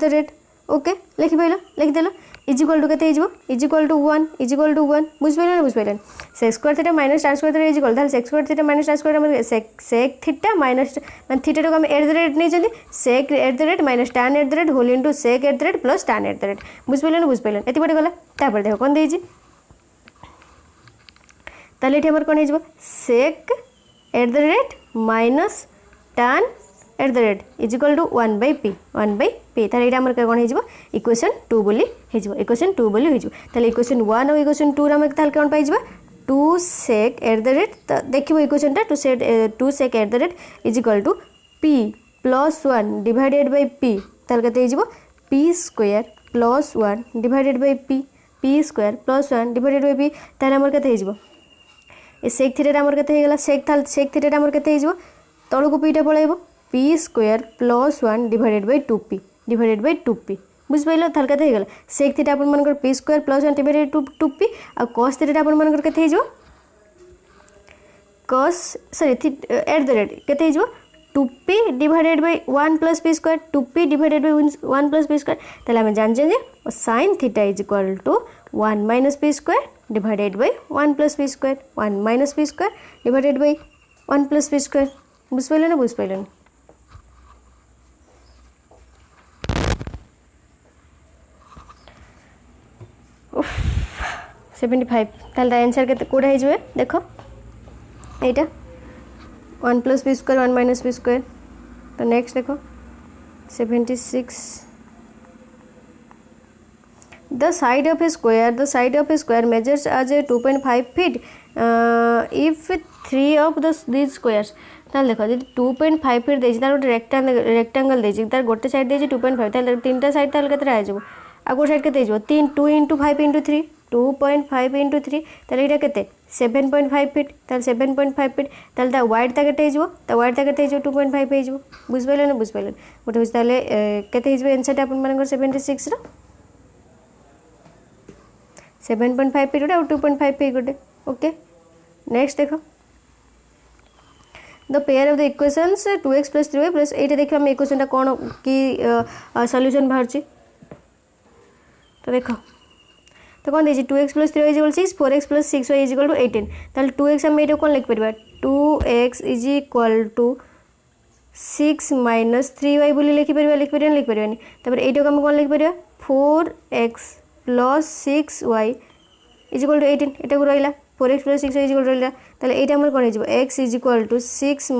rate okay लिखिपाल लिखिदेल is equal to के is equal to 1 is equal to 1 बुझिपारे ना बुझिपारे sec square theta minus tan square theta is equal ताले sec square theta minus tan square हम sec theta minus मान theta को हम एट द रेट नहीं जल्दी sec at the rate minus tan at the rate whole into sec at the rate plus tan at the rate बुझिपारे ना बुझिपारे एति पटे गला तापर देखो कोन देछि ताले एठी हमर कोन हे जबो sec at the rate minus tan at the rate is equal to 1/p ताले एटा हमर कोन हे जबो इक्वेशन 2 बोली हे जबो इक्वेशन 2 बोली हे जबो ताले इक्वेशन 1 और इक्वेशन 2 रा हम ताले कोन पाइ जबो 2 sec एट द रेट तो देखिबो इक्वेशन टा 2 sec at the rate is equal to p plus 1 divided by p ताले कते हे जबो p square plus 1 divided by p square plus 1 divided by p ताले हमर कते हे जबो ए sec थीटा हमर कते हे गेला sec थीटा हमर कते हे जबो तळो को p टा पळेबो p square plus 1 divided bye 2p बुझ पाइल थाल कते हेगला सेक थीटा अपन मानकर p square plus 1 divided 2p आ cos थीटा अपन मानकर कते हे जो cos sorry at the rate कते हे जो 2p divided by 1 plus p square 2p divided by 1 plus p square ताले हम जान जे sin theta is equal to 1 minus p square divided by 1 plus p square 1 minus p square divided by 1 plus p square बुझ pile ना बुझ pile 75 ताले answer के कोडा हे जबे देखो एटा 1 plus p square 1 minus p square तो नेक्स्ट देखो 76 the side of a square measures as a 2.5 feet if 3 of these squares ताले देखो जदि 2.5 फीट देछि तार गोटे रेक्टेंगल देछि तार गोटे साइड देछि 2.5 ताले तीनटा साइड ताले केते आ जबो आ गोटे साइड केते जबो 3 2 * 5 * 3 2.5 * 3 ताले एटा केते 7.5 फीट ताले 7.5 फीट ताले ता वाइड ता केते जबो ता वाइड ता केते जबो 2.5 हे जबो बुझ पाइले ना बुझ पाइले गोटे होछ ताले केते हे जबो आंसर ता अपन मानकर 76 रो 7.5 फीट और 2.5 फीट गोटे ओके नेक्स्ट देखो the pair of the equations 2x + 3y plus iota देखो हम इक्वेशन ता कोन की सॉल्यूशन बाहर छी तो देखो तो कौन देछि 2x + 3y = 6 4x + 6y = 18 ताले 2x हम एटा कोन लिख परबा 2x = 6 - 3y बोली लिखि परबा नहीं तबर एटा को हम कोन लिख परबा 4x + 6y = 18 एटा को रहिला 4x + 6y = रहिला ताले एटा हमर कोन हे जबो x = 6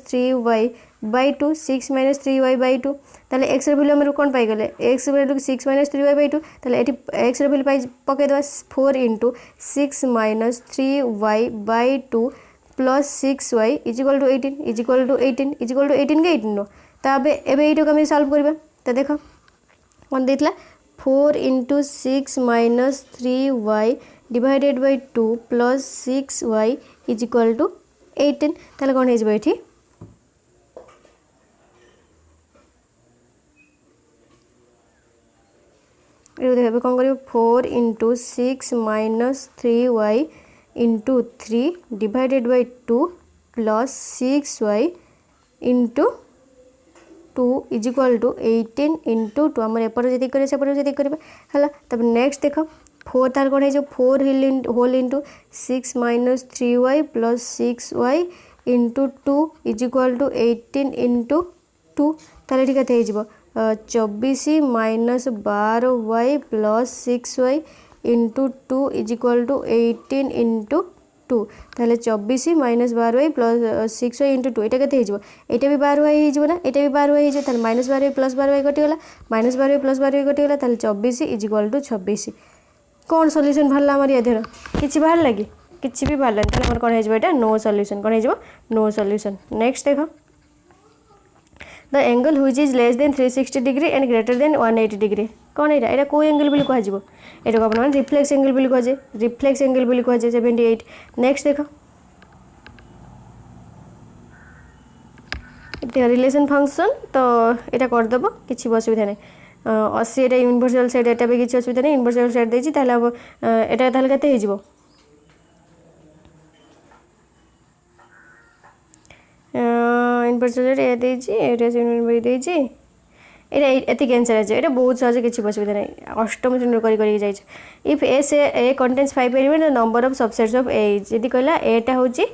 - 3y by 2 6 - 3y by 2 ताले x रे वैल्यू हमर कोन पाई गेले x रे वैल्यू 6 - 3y by 2 ताले एटी x रे वैल्यू पाई पके दवा 4 * 6 - 3y by 2 plus 6y = 18 के 18 नो ताबे एबे एटो हम सॉल्व करबा त देखो कोन देतला 4 * 6 - 3y divided by 2 plus 6y = 18 ताले कोन हे जबो एठी देखो कौन करियो 4 * 6 - 3y * 3 divided by 2 plus 6y * 2 = 18 * 2 हमर एपर जति करे से पर जति करबे हला तब नेक्स्ट देखो 4 तार कोन हे जो 4 होल * 6 - 3y plus 6y * 2 = 18 * 2 ताले ठीक है जइबो 24 - 12y plus 6y * 2 = 18 * 2 ताले 24 - 12y plus 6y * 2 एटा केते हेजबो एटा भी 12y हेजबो ना एटा भी 12y हेजो ताले -12y plus 12y कटि गेला -12y plus 12y कटि गेला ताले 24 = 26 कौन सॉल्यूशन भरला हमर याधर किछि बाहर लागी किछि भी बाहर ताले हमर कोन हेजबो एटा नो सॉल्यूशन कोन हेजबो नो सॉल्यूशन नेक्स्ट देखो the angle which is less than 360 degree and greater than 180 degree कौन एटा एटा को एंगल बोली कह जिवो एटा को अपन रिफ्लेक्स एंगल बोली कह जे रिफ्लेक्स एंगल बोली कह जे 78 नेक्स्ट देखो एटा रिलेशन फंक्शन तो एटा कर दबो किछि असुविधा नै 80 एटा यूनिवर्सल साइड एटा भी किछि असुविधा नै यूनिवर्सल साइड देछि ताले अब एटा ताले कते हे जिवो यूनिवर्सल साइड ए देछि एटा यूनिवर्सल देछि एति आंसर आज ये बहुत सहज किसी असुविधा नहीं अष्टम श्रेणी कर जाइए if A contains 5 element the number of subsets of A यदि कहला एटा होची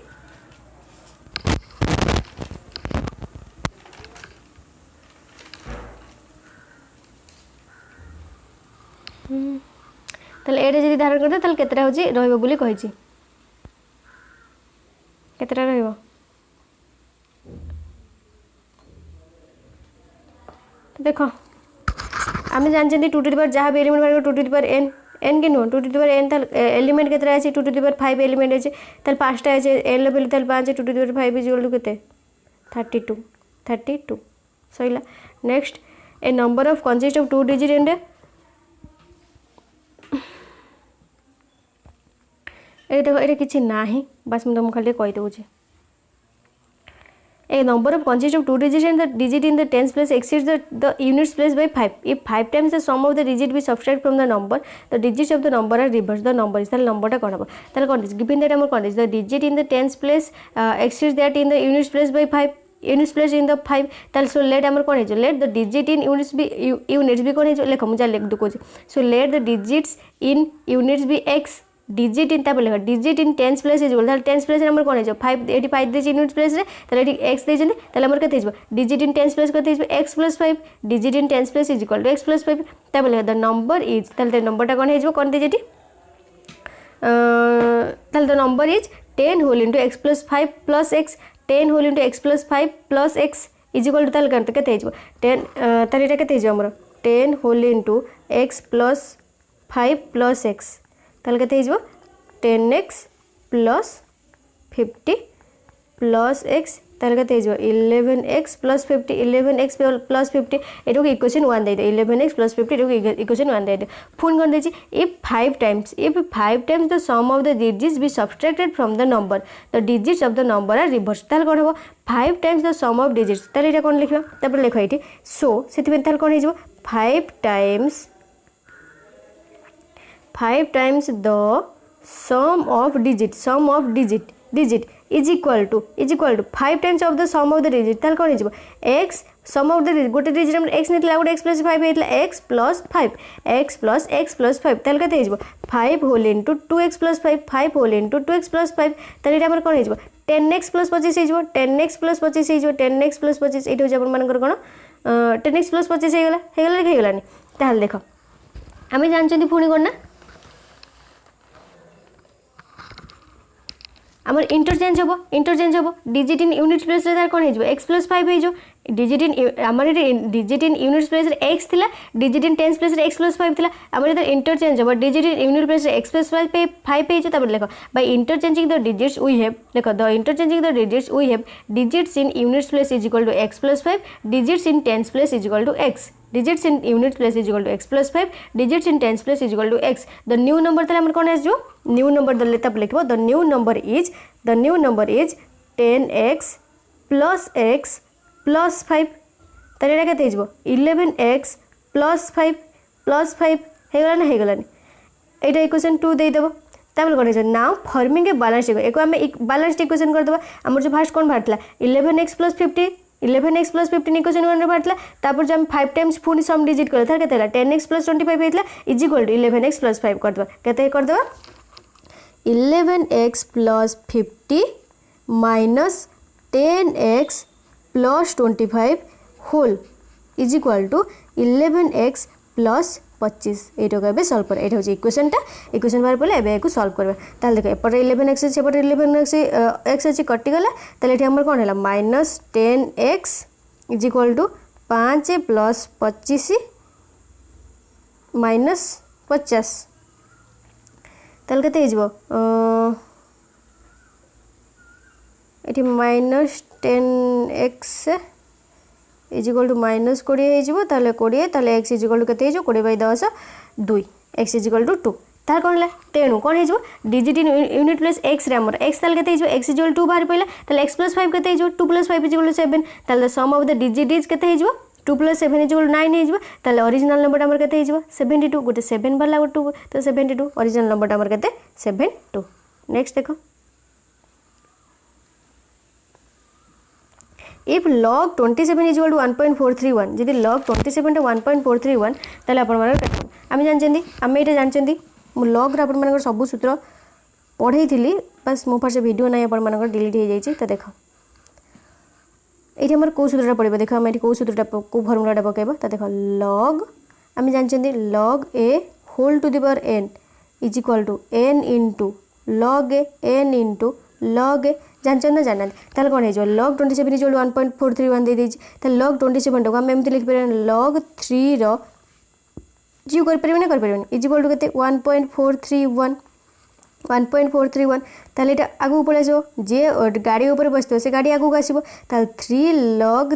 ताले एटा यदि धारण करते ताले केतरा होची रहइबो बोली कहिची केतरा रहइबो देखो आम जानते 2 टू द पावर जहाँ भी एलिमेंट बाहर 2 to the power n n के नुह 2 to the power n element केतरा अछि 2 टू द पावर 5 एलिमेंट अछि ताल 5 टा अछि एन लेवल ताल 5 2 to the power 5 is equal to केते 32 सइला next a number of consist of 2 digit and a देखो एटा किछि नाही बस मैं तुमको खाली कहि दउछि A number of consists of 2 digits and the digit in the tens place exceeds the units place by 5. If 5 times the sum of the digit we subtract from the number, the digits of the number are reversed. The number is the number ta kon habo. Tale kon is given that amar kon is the digit in the tens place exceeds that in the units place by 5. Units place in the 5. Tale so let amar kon hejo. Let the digit in units be kon hejo. Lekho mu ja lekh dukoji. So let the digits in units be x. Digit in तापर लेखा digit in tens place is equal tens place number कोन है 5 eighty 5 दे unit place रे तले eighty x दे जने तले हमर कते हिजबो डिजिट इन टेंस प्लेस कते हिजबो x + 5 digit in tens place is equal to x + 5 तापर लेखा द नंबर इज तले नंबर टा कोन हिजबो कोन दे जेटी तले the number is 10 whole into x + 5 + x 10 whole into x + 5 + x is equal to तले कते हिजबो 10 तले एटा कते हिजबो हमर 10 होल इनटू x + 5 + x तले कते हिजबो 10x plus 50 plus x ताले कते हिजबो 11x plus 50 11x plus 50 एटो इक्वेशन 1 दे दे 11x plus 50 एटो इक्वेशन 1 दे दे फोन कर देछि if 5 times the sum of the digits be subtracted from the number the digits of the number are reversed ताले कोन हबो 5 times the sum of digits ताले एटा कोन लिखबा तापर लेखो एठी so सेति ताले कोन हिजबो 5 times the sum of digit is equal to 5 times of the sum of the digit ताल कोन हिजबो x sum of the digit गोटे डिजिट हम x नेतला गोटे x + 5 हेतला x + 5 x + 5 ताल कते हिजबो 5 whole into 2x + 5 5 whole into 2x + 5 ताल एटा हमर कोन हिजबो 10x + 25 हिजबो 10x + 25 हिजबो 10x + 25 एटा हो अपन मानकर कोन 10x + 25 हेगलानी ताल देखो आमे जानचंदी पुणी कोन ना आमर इंटरचेंज हम डिजिट इन यूनिट प्लेस रे कोन हेजबो x + 5 हेजो डिजिट इन आमर डिजिट इन यूनिट प्लेस रे x थिला डिजिट इन टेंस प्लेस रे x + 5 थिला आमर इधर इंटरचेंज हम डिजिट इन यूनिट प्लेस रे x + 5 हेजो तब देखो by interchanging the digits we have देखो the interchanging the digits we have digits in unit place is equal to x + 5 digits in tens place is equal to x digits in unit place is equal to x + 5 digits in tens place is equal to x the new number तले हमर कोन आजो new number दले तब लिखबो the new number is 10x plus x plus 5 तले एटा केते हिजबो 11x plus 5 plus 5 हेगलानी एटा equation 2 दे देबो तब कोन हिजो now forming a balanced equation एको हम बैलेंस्ड इक्वेशन कर देबो हमर जो फर्स्ट कोन बाटला 11x plus 50 11x plus 15 equation 1 रे बाटला तापर जो हम 5 टाइम्स पुनी सम डिजिट कर था केतेला 10x plus 25 हेतला is equal to 11x plus 5 कर दबा केते कर दबा 11x plus 50 minus 10x plus 25 whole is equal to 11x plus 25 एटा को एबे सॉल्व कर एटा हो इक्वेशन बाहर पले एबे एको सॉल्व करबे ताल देखो एपर 11x सेपर 11x x अछि कटि गला ताल एठी हमर कोन हैला -10x is equal to 5 plus 25 minus 50 ताल कते हिजबो एठी -10x इज इक्वल टू -20 हेजिबो ताले 20 ताले x इज इक्वल टू कते हेजो 20/10 2 x इज इक्वल टू 2 तार कोन ला तेनु कोन हेजो digit in unit place x रे हमर x ताल कते हेजो x इज इक्वल टू बाहर पइला ताले x + 5 कते हेजो 2 + 5 इज इक्वल टू 7 ताले सम ऑफ द डिजिट इज कते हेजो 2 + 7 इज इक्वल टू 9 हेजो ताले ओरिजिनल नंबर हमर कते हेजो 72 गोटे 7 बाला गोटे 2 तो 72 ओरिजिनल नंबर हमर कते 72 नेक्स्ट देखो if log 27 is equal to 1.431 जदि log 27 टा 1.431 ताले आपण मानकर केते आमे जानचंदी आमे एटा जानचंदी मु log रा आपण मानकर सब सूत्र पढ़ई थिली बस मो पास वीडियो नै आपण मानकर डिलीट हो जाई त देखो एठी हमर को सूत्रटा पड़िबो देखो हम एठी को सूत्रटा को फार्मूलाटा पकेबो त देखो log आमे जानचंदी log a whole to the power n is equal to n into log a n into log a जानचन ना जानना ताले कोन हे जो log 27 इज 1.431 दे दीज त log 27 को हम एमति लिख परन log 3 रो जीव कर परबे ना कर परबे इज इक्वल टू केते 1.431 ताले एटा आगु पळे जो जे गाड़ी ऊपर बसतो से गाड़ी आगु आसीबो ताले 3 log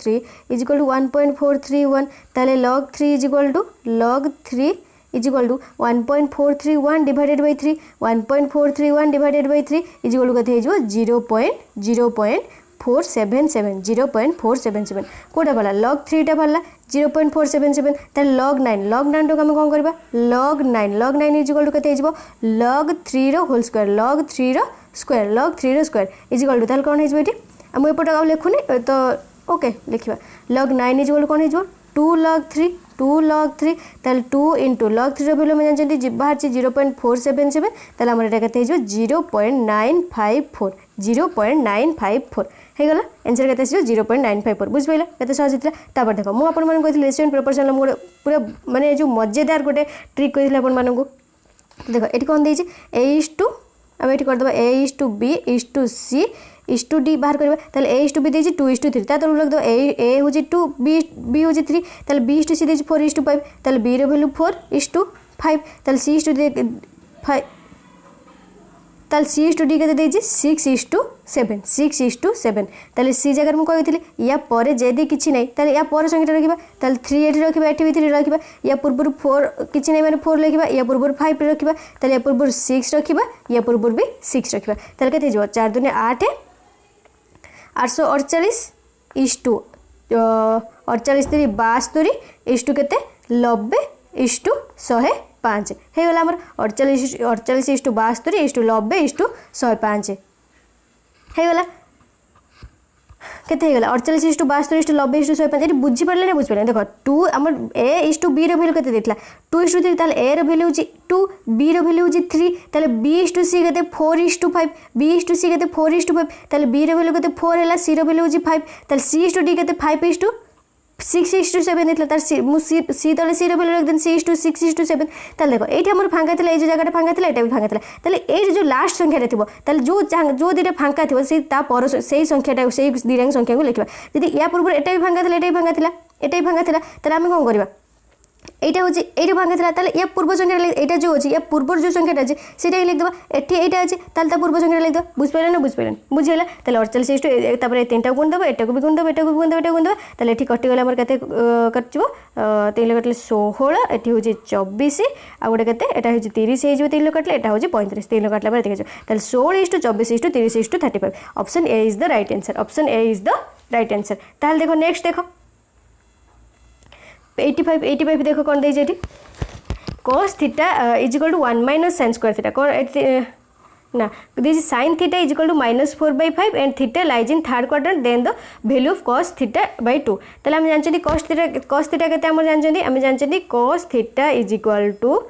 3 इज इक्वल टू 1.431 ताले log 3 is equal to log 3 is equal to 1.431 divided by 3 1.431 divided by 3 is equal to कते हे जो 0.0477 कोटा भला log 3 टा भला 0.477 त log 9 तो हम कोन करबा log 9 is equal to कते हे जो log 3 रो होल स्क्वायर log 3 रो स्क्वायर is equal to ताल कोन हे जो एठी हम एपटा आ लेखुनी तो ओके लिखिबा log 9 is equal to कोन हे जो 2 log 3 ताल 2 into log 3 रो वैल्यू में जानचंदी जे बाहर छै 0.477 ताल हमर एटा कते हे जो 0.954 हे गला आंसर कते छै 0.954 बुझ पइला कते सहज हितला तापर देखो मु अपन मन कहितले रेशियो प्रोपोर्शनल मोर पूरा माने जो मजेदार गोटे ट्रिक कहितले अपन मानकू देखो एठी कोन देइ छै a:2 अब एठी कर दबा a:b:c d बाहर करबा ताले a:b देइ छै 2:3 ता तो लग दो a हो छै 2 b हो छै 3 ताले b:c देइ छै 4:5 ताले b रो वैल्यू 4:5 ताले c:5 ताल c:d के देइ छै 6:7 ताले c जगह मु कहितली या परे जेदी किछि नै ताले या पर संख्या रखिबा ताले 3 एठी रखिबा एठी भी 3 रखिबा या पूर्व 4 किछि नै माने 4 लिखिबा या पूर्व 5 रखिबा ताले या पूर्व 6 रखिबा या पूर्व भी 6 रखिबा ताले कते जो 4 2 8 848 इष्टू 48 3 72 इष्टू केते 90 इष्टू 105 हे गला हमर 48 इष्टू 72 इष्टू 90 इष्टू 105 हे गला केते हे गला 48 इष्टू 72 इष्टू 90 इष्टू 105 एटी बुझी पड़ले ना बुझ पड़ले देखो 2 हमर a इष्टू b रो वैल्यू केते देतला 2 इष्टू 3 ताले a रो वैल्यू छि 2 b रो वैल्यू छि 3 ताले b इष्टू c केते 4:5 b इष्टू c केते 4:5 ताले b रो वैल्यू केते 4 हैला c रो वैल्यू छि 5 ताले c इष्टू d केते 5:6:7 देतला तार c तले c रो वैल्यू रख देन c 6:7 ताले देखो एठी हमर फांका थिला ए जो जगह फांका थिला एटा भी फांका थिला ताले ए जो लास्ट संख्या रे थिबो ताले जो दिटा फांका थिबो से ता पर सेही संख्याटा सेही दिरांग संख्या को लिखबा यदि या पूर्व एटा भी फांका थिला एटा भी फांका थिला ताले हम कोन करबा एटा होची एटा भांगा थिला ताले या पूर्व संख्या एटा जो होची या पूर्व जो संख्याटा अछि सेटा लिख देबा एठी एटा अछि ताले ता पूर्व संख्या लिख दो बुझ पाइले ना बुझ पाइले बुझिला ताले 48 इष्टु तापर तीनटा गुण देबा एटा को भी गुण देबा एटा को भी गुण देबा एटा गुण देबा ताले एठी कटि गेला हमर कते कटचिबो 3 कटले 16 एठी होची 24 आ गोटे कते एटा होची 30 हे जो 3 कटले एटा होची 35 3 कटला पर देखियो ताले 16:24:30:35 option A is the right answer ताले देखो नेक्स्ट देखो 85 देखो कौन दे जेठी cos theta is equal to 1 minus sin square theta कौन ना this sin theta is equal to -4/5 and theta lies in third quadrant then the value of cos theta by 2 तले हम जानचंदी cos थीटा केते हम जानचंदी cos theta is equal to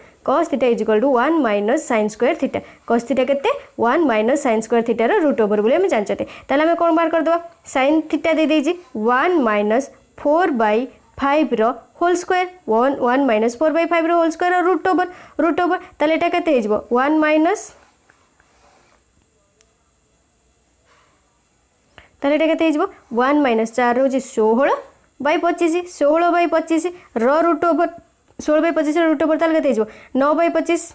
1 minus sin square theta cos theta केते 1 minus sin square theta रो root over बोले हम जानचते तले हम कोन बार कर दबा sin थीटा दे देजी 1 माइनस 4/5 रो होल स्क्वायर 1 माइनस 4/5 रो होल स्क्वायर और रूट ओवर ताले एटा केते हे जबो 1 माइनस ताले एटा केते हे जबो 1 माइनस 4 रो जे 16/25 रो रूट ओवर 16/25 रो रूट ओवर ताले केते हे जबो 9/25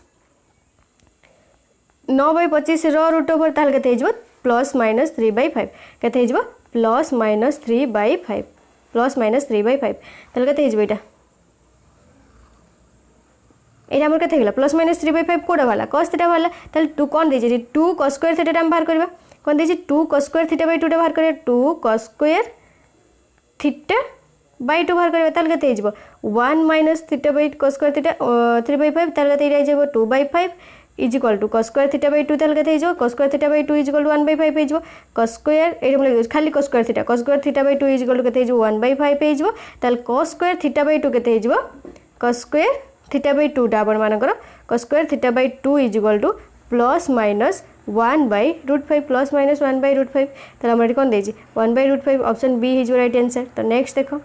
रो रूट ओवर ताले केते हे जबो प्लस माइनस 3/5 केते हे जबो प्लस माइनस 3/5 ताले केते हे जबो एटा हमर केते गेला प्लस माइनस 3/5 कोडा वाला cos थीटा वाला ताले 2 कोन दे जे 2 cos स्क्वायर थीटा हम बाहर करबा कोन दे जे 2 cos स्क्वायर थीटा बाय 2 टा बाहर करे 2 cos स्क्वायर थीटा बाय 2 बाहर करबा ताले केते हे जबो 1 minus theta by cos square theta 3/5 ताले केते हे जबो 2/5 is equal to cos square theta by 2 ताल केते हिजो cos square theta by 2 is equal to 1/5 हिजो cos स्क्वायर एटा मतलब खाली cos square theta by 2 is equal to केते हिजो 1/5 हिजो ताल cos स्क्वायर थीटा बाई 2 केते हिजो cos स्क्वायर थीटा बाई 2 टा आपण मानकर cos square theta by 2 is equal two plus minus 1/√5 plus minus 1/√5 ताल हमर कोन देछि 1/√5 ऑप्शन बी हिजो राइट आंसर। तो नेक्स्ट देखो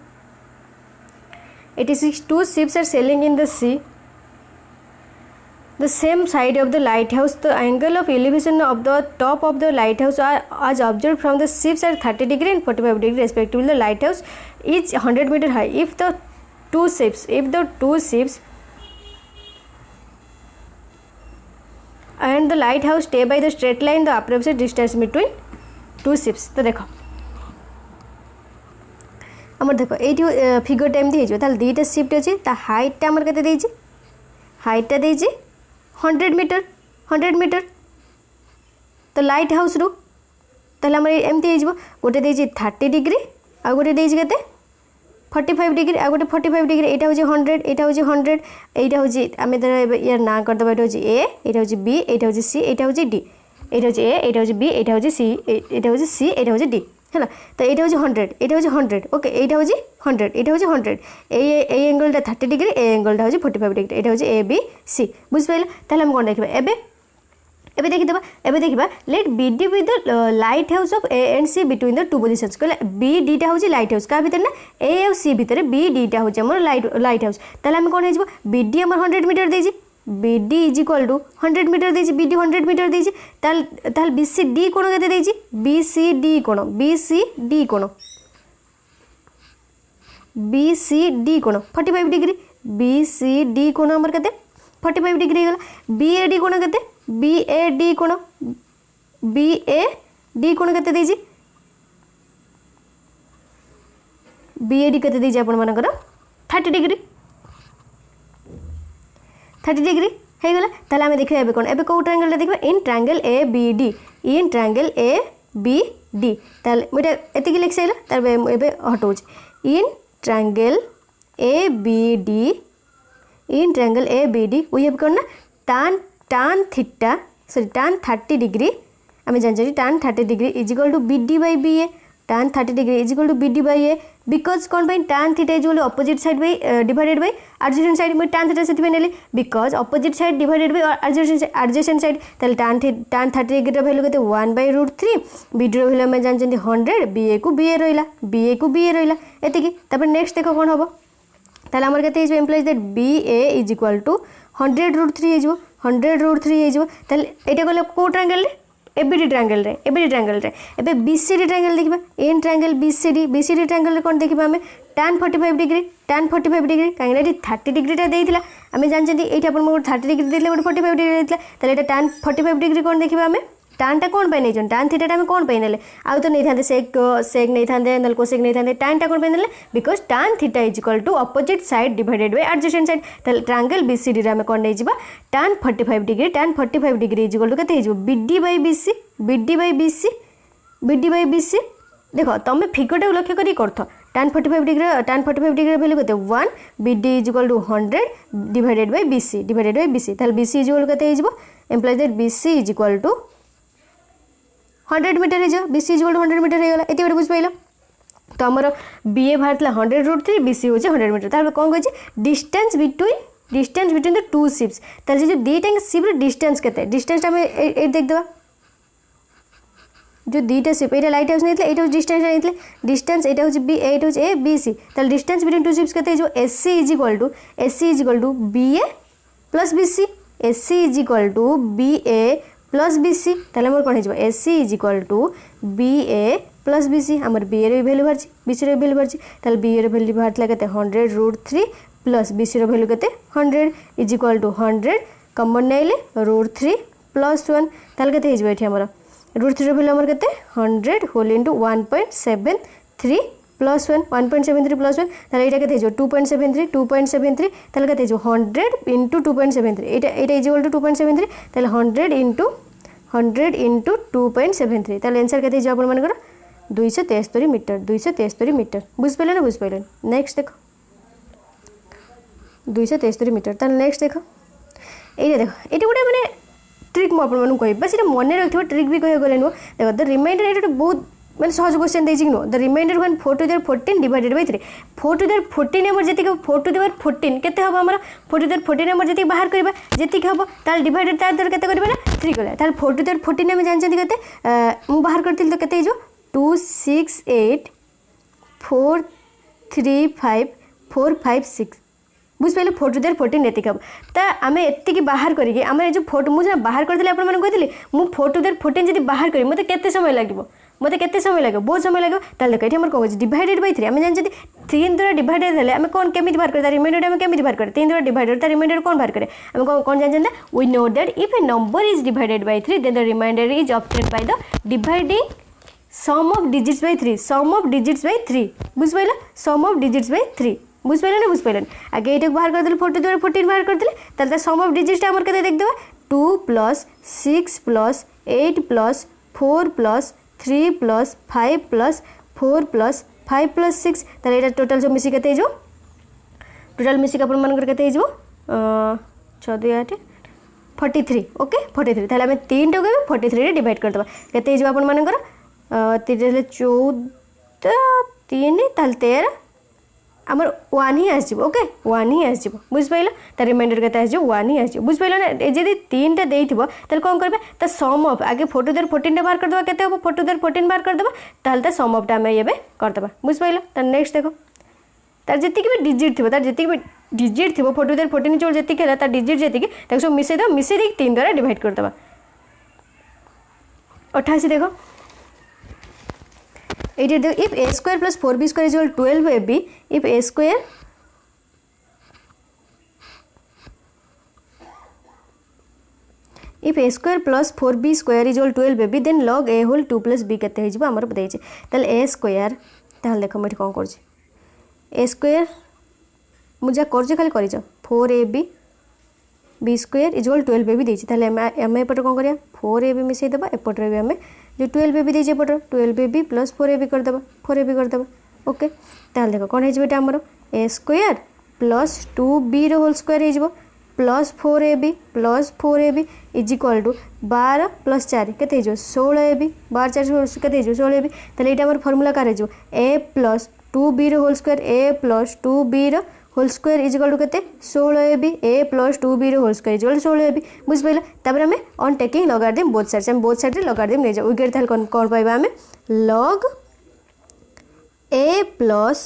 86 two ships are sailing in the sea the same side of the lighthouse. The angle of elevation of the top of the lighthouse are as observed from the ships are 30 degree and 45 degree respectively. The lighthouse is 100 meter high. If the two ships and the lighthouse stay by the straight line, the approximate distance between two ships. तो देखो आमर देखो ये figure time दी हो दीटा shift अच्छी height आमर के हाइटा दे 100 metre तो लाइट हाउस रु एमती हो गोटे दे 30 डिग्री आ गोटे दे 45 डिग्री आ गोटे 45 डिग्री यहाँ हूँ 100 यहाँ हूँ 100 यहाँ हूँ आम यार ना करदे ये हूँ ए यहाँ हूँ बी यहाँ हूँ सी यहाँ हूँ डी यहाँ हूँ ए यहाँ हूँ बी यहाँ हूँ सी यहाँ हूँ सी यहाँ हूँ डी है तो ये हूँ 100 यहाँ हूँ 100 ओके यहाँ हूँ 100 यहाँ हूँ 100 ए एंगलटा 30 डिग्री ए एंगलटा हूँ 45 डिग्री यहाँ हूँ ए बी सी बुझिपारे ताहले हम कौन देखा एबे देखिदेबा एबे देखिबा let B D with the light house of A and C between the two positions कहला बी डी टा हूँ लाइट हाउस का भीतर ना ए और सी भीतर बी डी टा हूँ हमर लाइट हाउस ताहले हम कौन हो बी डी हमर 100 मीटर देछि B D is equal to 100 metre देछि बी डी 100 मीटर देछि ताल बी सी डी कोण केते देछि बी सी डी कोण बी सी डी कोण 45 डिग्री बी सी डी कोण हमर केते 45 डिग्री गला बी ए डी कोण केते बी ए डी कोण केते देछि बी ए डी केते देछि आपण मानकर 30 डिग्री 30 डिग्री हो गला ताले आमे देखिबा एबे कोन एबे को ट्रायंगल देखिबा in triangle A B D ताले मोटा एति कि लिखसैला तार एबे हटौछ in triangle A B D we have कोन ना tan theta sorry tan 30 degree आमे जान tan 30 degree is equal to B D by B A tan 30 degree is equal to B D by A because कौन by tan theta is equal opposite side by divided by adjacent side मैं tan theta से नेली because opposite side divided by adjacent side ताले tan 30 degree value केते 1/√3 B D value मैं जानछन 100 B ए को B ए रहिला एतिकी तापर नेक्स्ट देखो कोन हबो ताले हमर केते is implies that B A is equal to 100√3 हिजो 100√3 हिजो ताले एटा गले को ट्रायंगल रे एबीडी ट्रायंगल रे एबे बीसीडी ट्रायंगल देखिबा इन ट्रायंगल बीसीडी ट्रायंगल रे कोन देखिबा हमें tan 45 डिग्री काहे ना 30 डिग्री टा देइथिला हमें जानछन एटा अपन मोर 30 डिग्री देले 45 डिग्री देइथिला ताले एटा tan 45 डिग्री कोन देखिबा हमें tan टा कोन पे नै जन tan थीटा टा हम कोन पे नेले आउ तो नै थांदे सेक नै थांदे नल कोसेक नै थांदे tan टा कोन पे नेले because tan theta is equal to opposite side divided by adjacent side ताले ट्रायंगल बीसीडी रे हम कोन नै जिबा tan 45 degree is equal to केते हिजो बीडी बाय बीसी देखो तुम फिगर टा लक्ष्य करी करथ tan 45 डिग्री वैल्यू केते 1 BD is equal to 100 divided by BC ताले बीसी इज इक्वल केते हिजो implies that BC is equal to 100 metre है बीसी इज 100 मीटर हो गला एति गोटे बुझ पाइलो तो हमर बीए बाहरला 100√3 बीसी होचे 100 मीटर तार कोन कहै छै distance between the to ships तार जे दीटा शिप रे डिस्टेंस केते डिस्टेंस हम ए देख देबा जो दीटा शिप एटा लाइट हाउस नैतले एटा डिस्टेंस नैतले डिस्टेंस एटा होची बी एटा होची ए बी सी तार डिस्टेंस बिटवीन टू शिप्स केते जो SC is equal to BA plus BC SC is equal to BA plus BC ताले मोर कोन हिजबा SC is equal to BA plus BC हमर बीए रे वैल्यू बारछि बीसी रे वैल्यू बारछि ताले बीए रे वैल्यू बारतला केते 100√3 प्लस बीसी रे वैल्यू केते 100 इज इक्वल टू 100 कॉमन नेले √3 प्लस 1 ताले केते हिजबा एठी हमर √3 रे वैल्यू हमर केते 100 होल इनटू 1.73 प्लस 1 1.73 प्लस 1 ताले एटा केते हिजो 2.73 ताले केते हिजो 100 into 2.73 Etah is equal to 2.73 ताले 100 इनटू 2.73 ताले आंसर केते हिजो अपन मानकर 273 मीटर बुझ पाइले नेक्स्ट देखो 273 मीटर ताले नेक्स्ट देखो एटा गोटे माने ट्रिक मुझे कह बस ये मन रखिए ट्रिक भी कह गले नुह देख द रिमाइंडर ये बहुत मैंने सहज क्वेश्चन देती नुह the remainder one 4 to the power 14 divided by 3 4 to the power 14 number जी 4 टू द पावर 14 केते हम आमर 4 टू द पावर 14 नंबर जी बाहर करबा जी हम ताल डिवाइडेड तार द्वारा केते करबा ना 3 गला ताल 4 टू द पावर 14 में जानछन केते मु बाहर करथिल तो केते जो 2 6 8 4 3 5 4 5 6 बुझिपारे 4 टू द पावर 14 एतिक हम ता आमे एतिक बाहर करिके आमे जो फोटो मुझे बाहर करथिले आपण मन कहथिले मु 4 टू द पावर 14 जदी बाहर करी मते केते समय लागिवो मते केते समय लगे बहुत समय लगे ताल देख ये हमर कहू डिवाइडेड बाय 3 आमे जान जदी 3 द्वारा डिवाइडेड हेले आमे कोन केमिति बाहर करता रिमाइंडर आमे केमिति बाहर करे 3 द्वारा डिवाइडेड ता रिमाइंडर कोन बाहर करे आमे कोन जान ना we know that if a number is divided by 3 then the remainder is obtained by the dividing sum of digits by 3 sum of digits by 3 बुझ पाइला सम ऑफ डिजिट्स बाय 3 बुझ पाइला ना बुझ पाइला आगे एटा बाहर कर देले 4 द्वारा 14 बाहर कर देले ताल द सम ऑफ डिजिट्स हमर केते देख देबा 2 + 6 + 8 + 4 + 3 + 5 + 4 + 5 + 6 ताले एटा टोटल जो मिसी केते जो टोटल मिसी अपन मन केते जो 6 2 8 43 ओके 43 ताले हम 3 टो 43 रे डिवाइड कर दबा केते जो अपन मन 3 14 3 ताल 13 आमर 1 ही आसजिवो ओके 1 ही आसजिवो बुझ पाइला त रिमाइंडर केते आसजिवो 1 ही आसजिवो बुझ पाइला ना जदी 3 टा देइथिबो तल कोन करबे त सम ऑफ आगे 4 टू द पावर 14 टा बाहर कर दबा केते हो 4 टू द पावर 14 बाहर कर दबा ताल त सम ऑफ टा हम एबे कर दबा बुझ पाइला त नेक्स्ट देखो तार जति के भी डिजिट थिबो तार जति के भी डिजिट थिबो 4 टू द पावर 14 जोड़ जति के तार डिजिट जति के ताको सब मिसे दो मिसे दे 3 द्वारा डिवाइड कर दबा 88 देखो if a square plus 4b square is equal to 12ab if a square plus 4b square is equal to 12ab then log a whole 2 plus b केते हिजबो हमर बदै छै तल a square ताल देखो मठ कोन कर छै a square मुजा कर खाली करि छ 4ab b square is equal to 12ab दै छै ताले हम एपट कोन करिया 4ab मिसै देबा एपट रे हम जो 12ab दै छै एपट 12ab plus 4ab कर देबा 4ab कर देबा ओके ताल देखो कोन हिजबो एटा हमर a square plus 2b रो होल स्क्वायर हिजबो plus 4ab is equal to 12 plus 4 केते हिजो 16ab 12 4 केते हिजो 16ab ताले एटा हमर फार्मूला का हिजो a plus 2b रो whole square a plus 2b रो whole square is equal to केते 16ab a plus 2b रो whole square is equal to 16ab बुझ पाइला तबरे हमें on taking logarithm both sides हम बोथ साइड रे लॉगरिथम ले जाऊ उगेर ताल कोन पाइबा हमें log a plus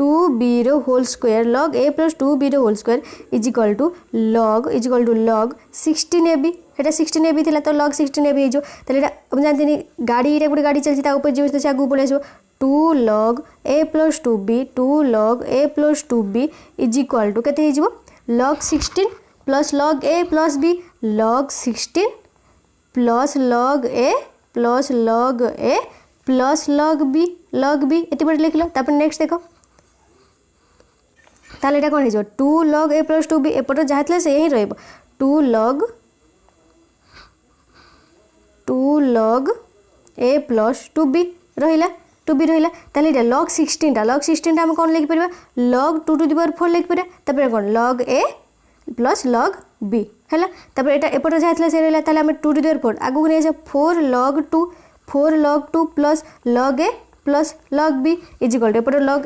2b रो whole square log a plus 2b रो whole square is equal to log 16ab Etah 16ab थिला तो log 16ab हिजो तले एटा हम जानथिनी गाड़ी रे गुडी गाड़ी चलछि ता ऊपर जे तो आगु पळेसो 2 log a plus 2b 2 log a plus 2b is equal to केते हिजबो log 16 plus log a plus b log 16 plus log a plus log a plus log b एते बड लिखलो तापर नेक्स्ट देखो ताले एटा कोन हिजो 2 log a plus 2b एपट जाहतले से यही रहबो 2 log a plus 2b रहिला 2b रहिला ताले एटा log 16 टा हम कोन लिख परबा log 2 to the power 4 लिख परबा तपर कोन log a plus log b हैला तपर एटा एपट जाहतले से रहिला ताले हम 2 to the power 4 आगु नै जा 4 log 2 plus log a plus log b is equal to एपट log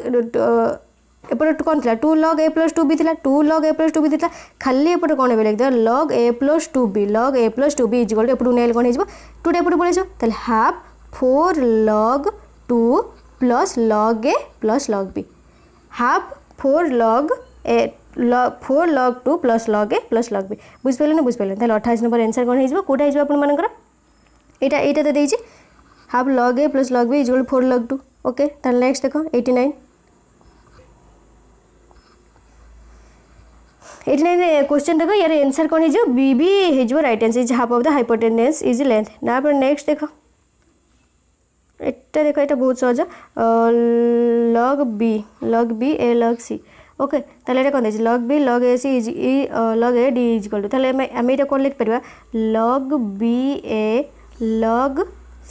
एपट कोन थिला 2 log a plus 2b थिला 2 log a plus 2b थिला खाली एपट कोन हेबे लिख दे log a plus 2b is equal to एपट नेल कोन हिजबो 2 टा एपट पळेछो ताले half 4 log 2 plus log a plus log b half 4 log 2 plus log a plus log b बुझ पेले ना बुझ पेले ताले 28 नंबर आंसर कोन हिजबो कोटा हिजबो अपन मानकर एटा तो देछि half log a plus log b is equal to 4 log 2 okay ताले नेक्स्ट देखो 89 क्वेश्चन देखो यार आंसर कोन हिजो बी बी हिजबो right answer is half of the hypotenuse is length ना पर नेक्स्ट देखो एटा देखो एटा बहुत सहज log b a log c okay ताले एटा कोन देछि log b log a c is log a d is equal to ताले हम एटा कोन लिख परबा log b a log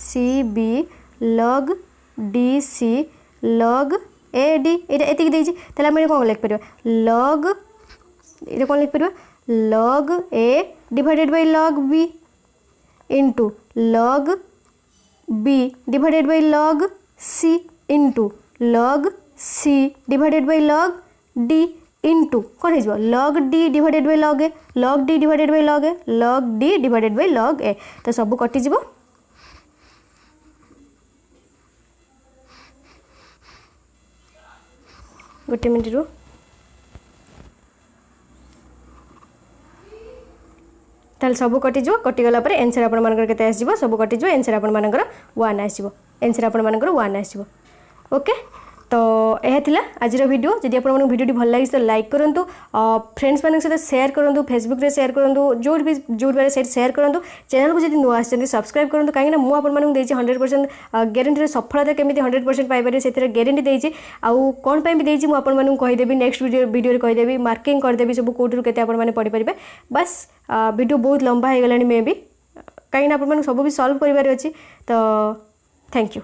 c b log d c log a d एटा एतिक देछि ताले हम कोन लिख परबा log एटा कोन लिख परबा log a divided by log b into log b divided by log c into log c divided by log d into कौन हो log d divided by log a log d divided by log a log d divided by log a तो सब कटिज गोटे minute रू ताल सब कटिज कटिगला answer आपर के सब कटिज एनसर आपर 1 आसो एनसर आपर 1 आसो ओके तो यह थिला आज वीडियो जदि आप वीडियो भल लगी तो लाइक करूँ फ्रेंड्स मान सहित शेयर करूँ फेसबुक रे शेयर करूँ जो भी शेयर करूँ चैनल को जब नुआ आसछन्ति सब्सक्राइब करूँ कहीं मुझे आपको 100% ग्यारंटी सफलता केमी 100% पाइपर से ग्यारंटी देती आउ कौन भी देती मुझे कहीदेवी नेक्स्ट वीडियो कहीदेवी मार्किंग करदेवी सब कौटू के पढ़ी पारे बस वीडियो बहुत लंबा हो गला मे भी कहीं आप सब भी सल्व कर तो थैंक यू।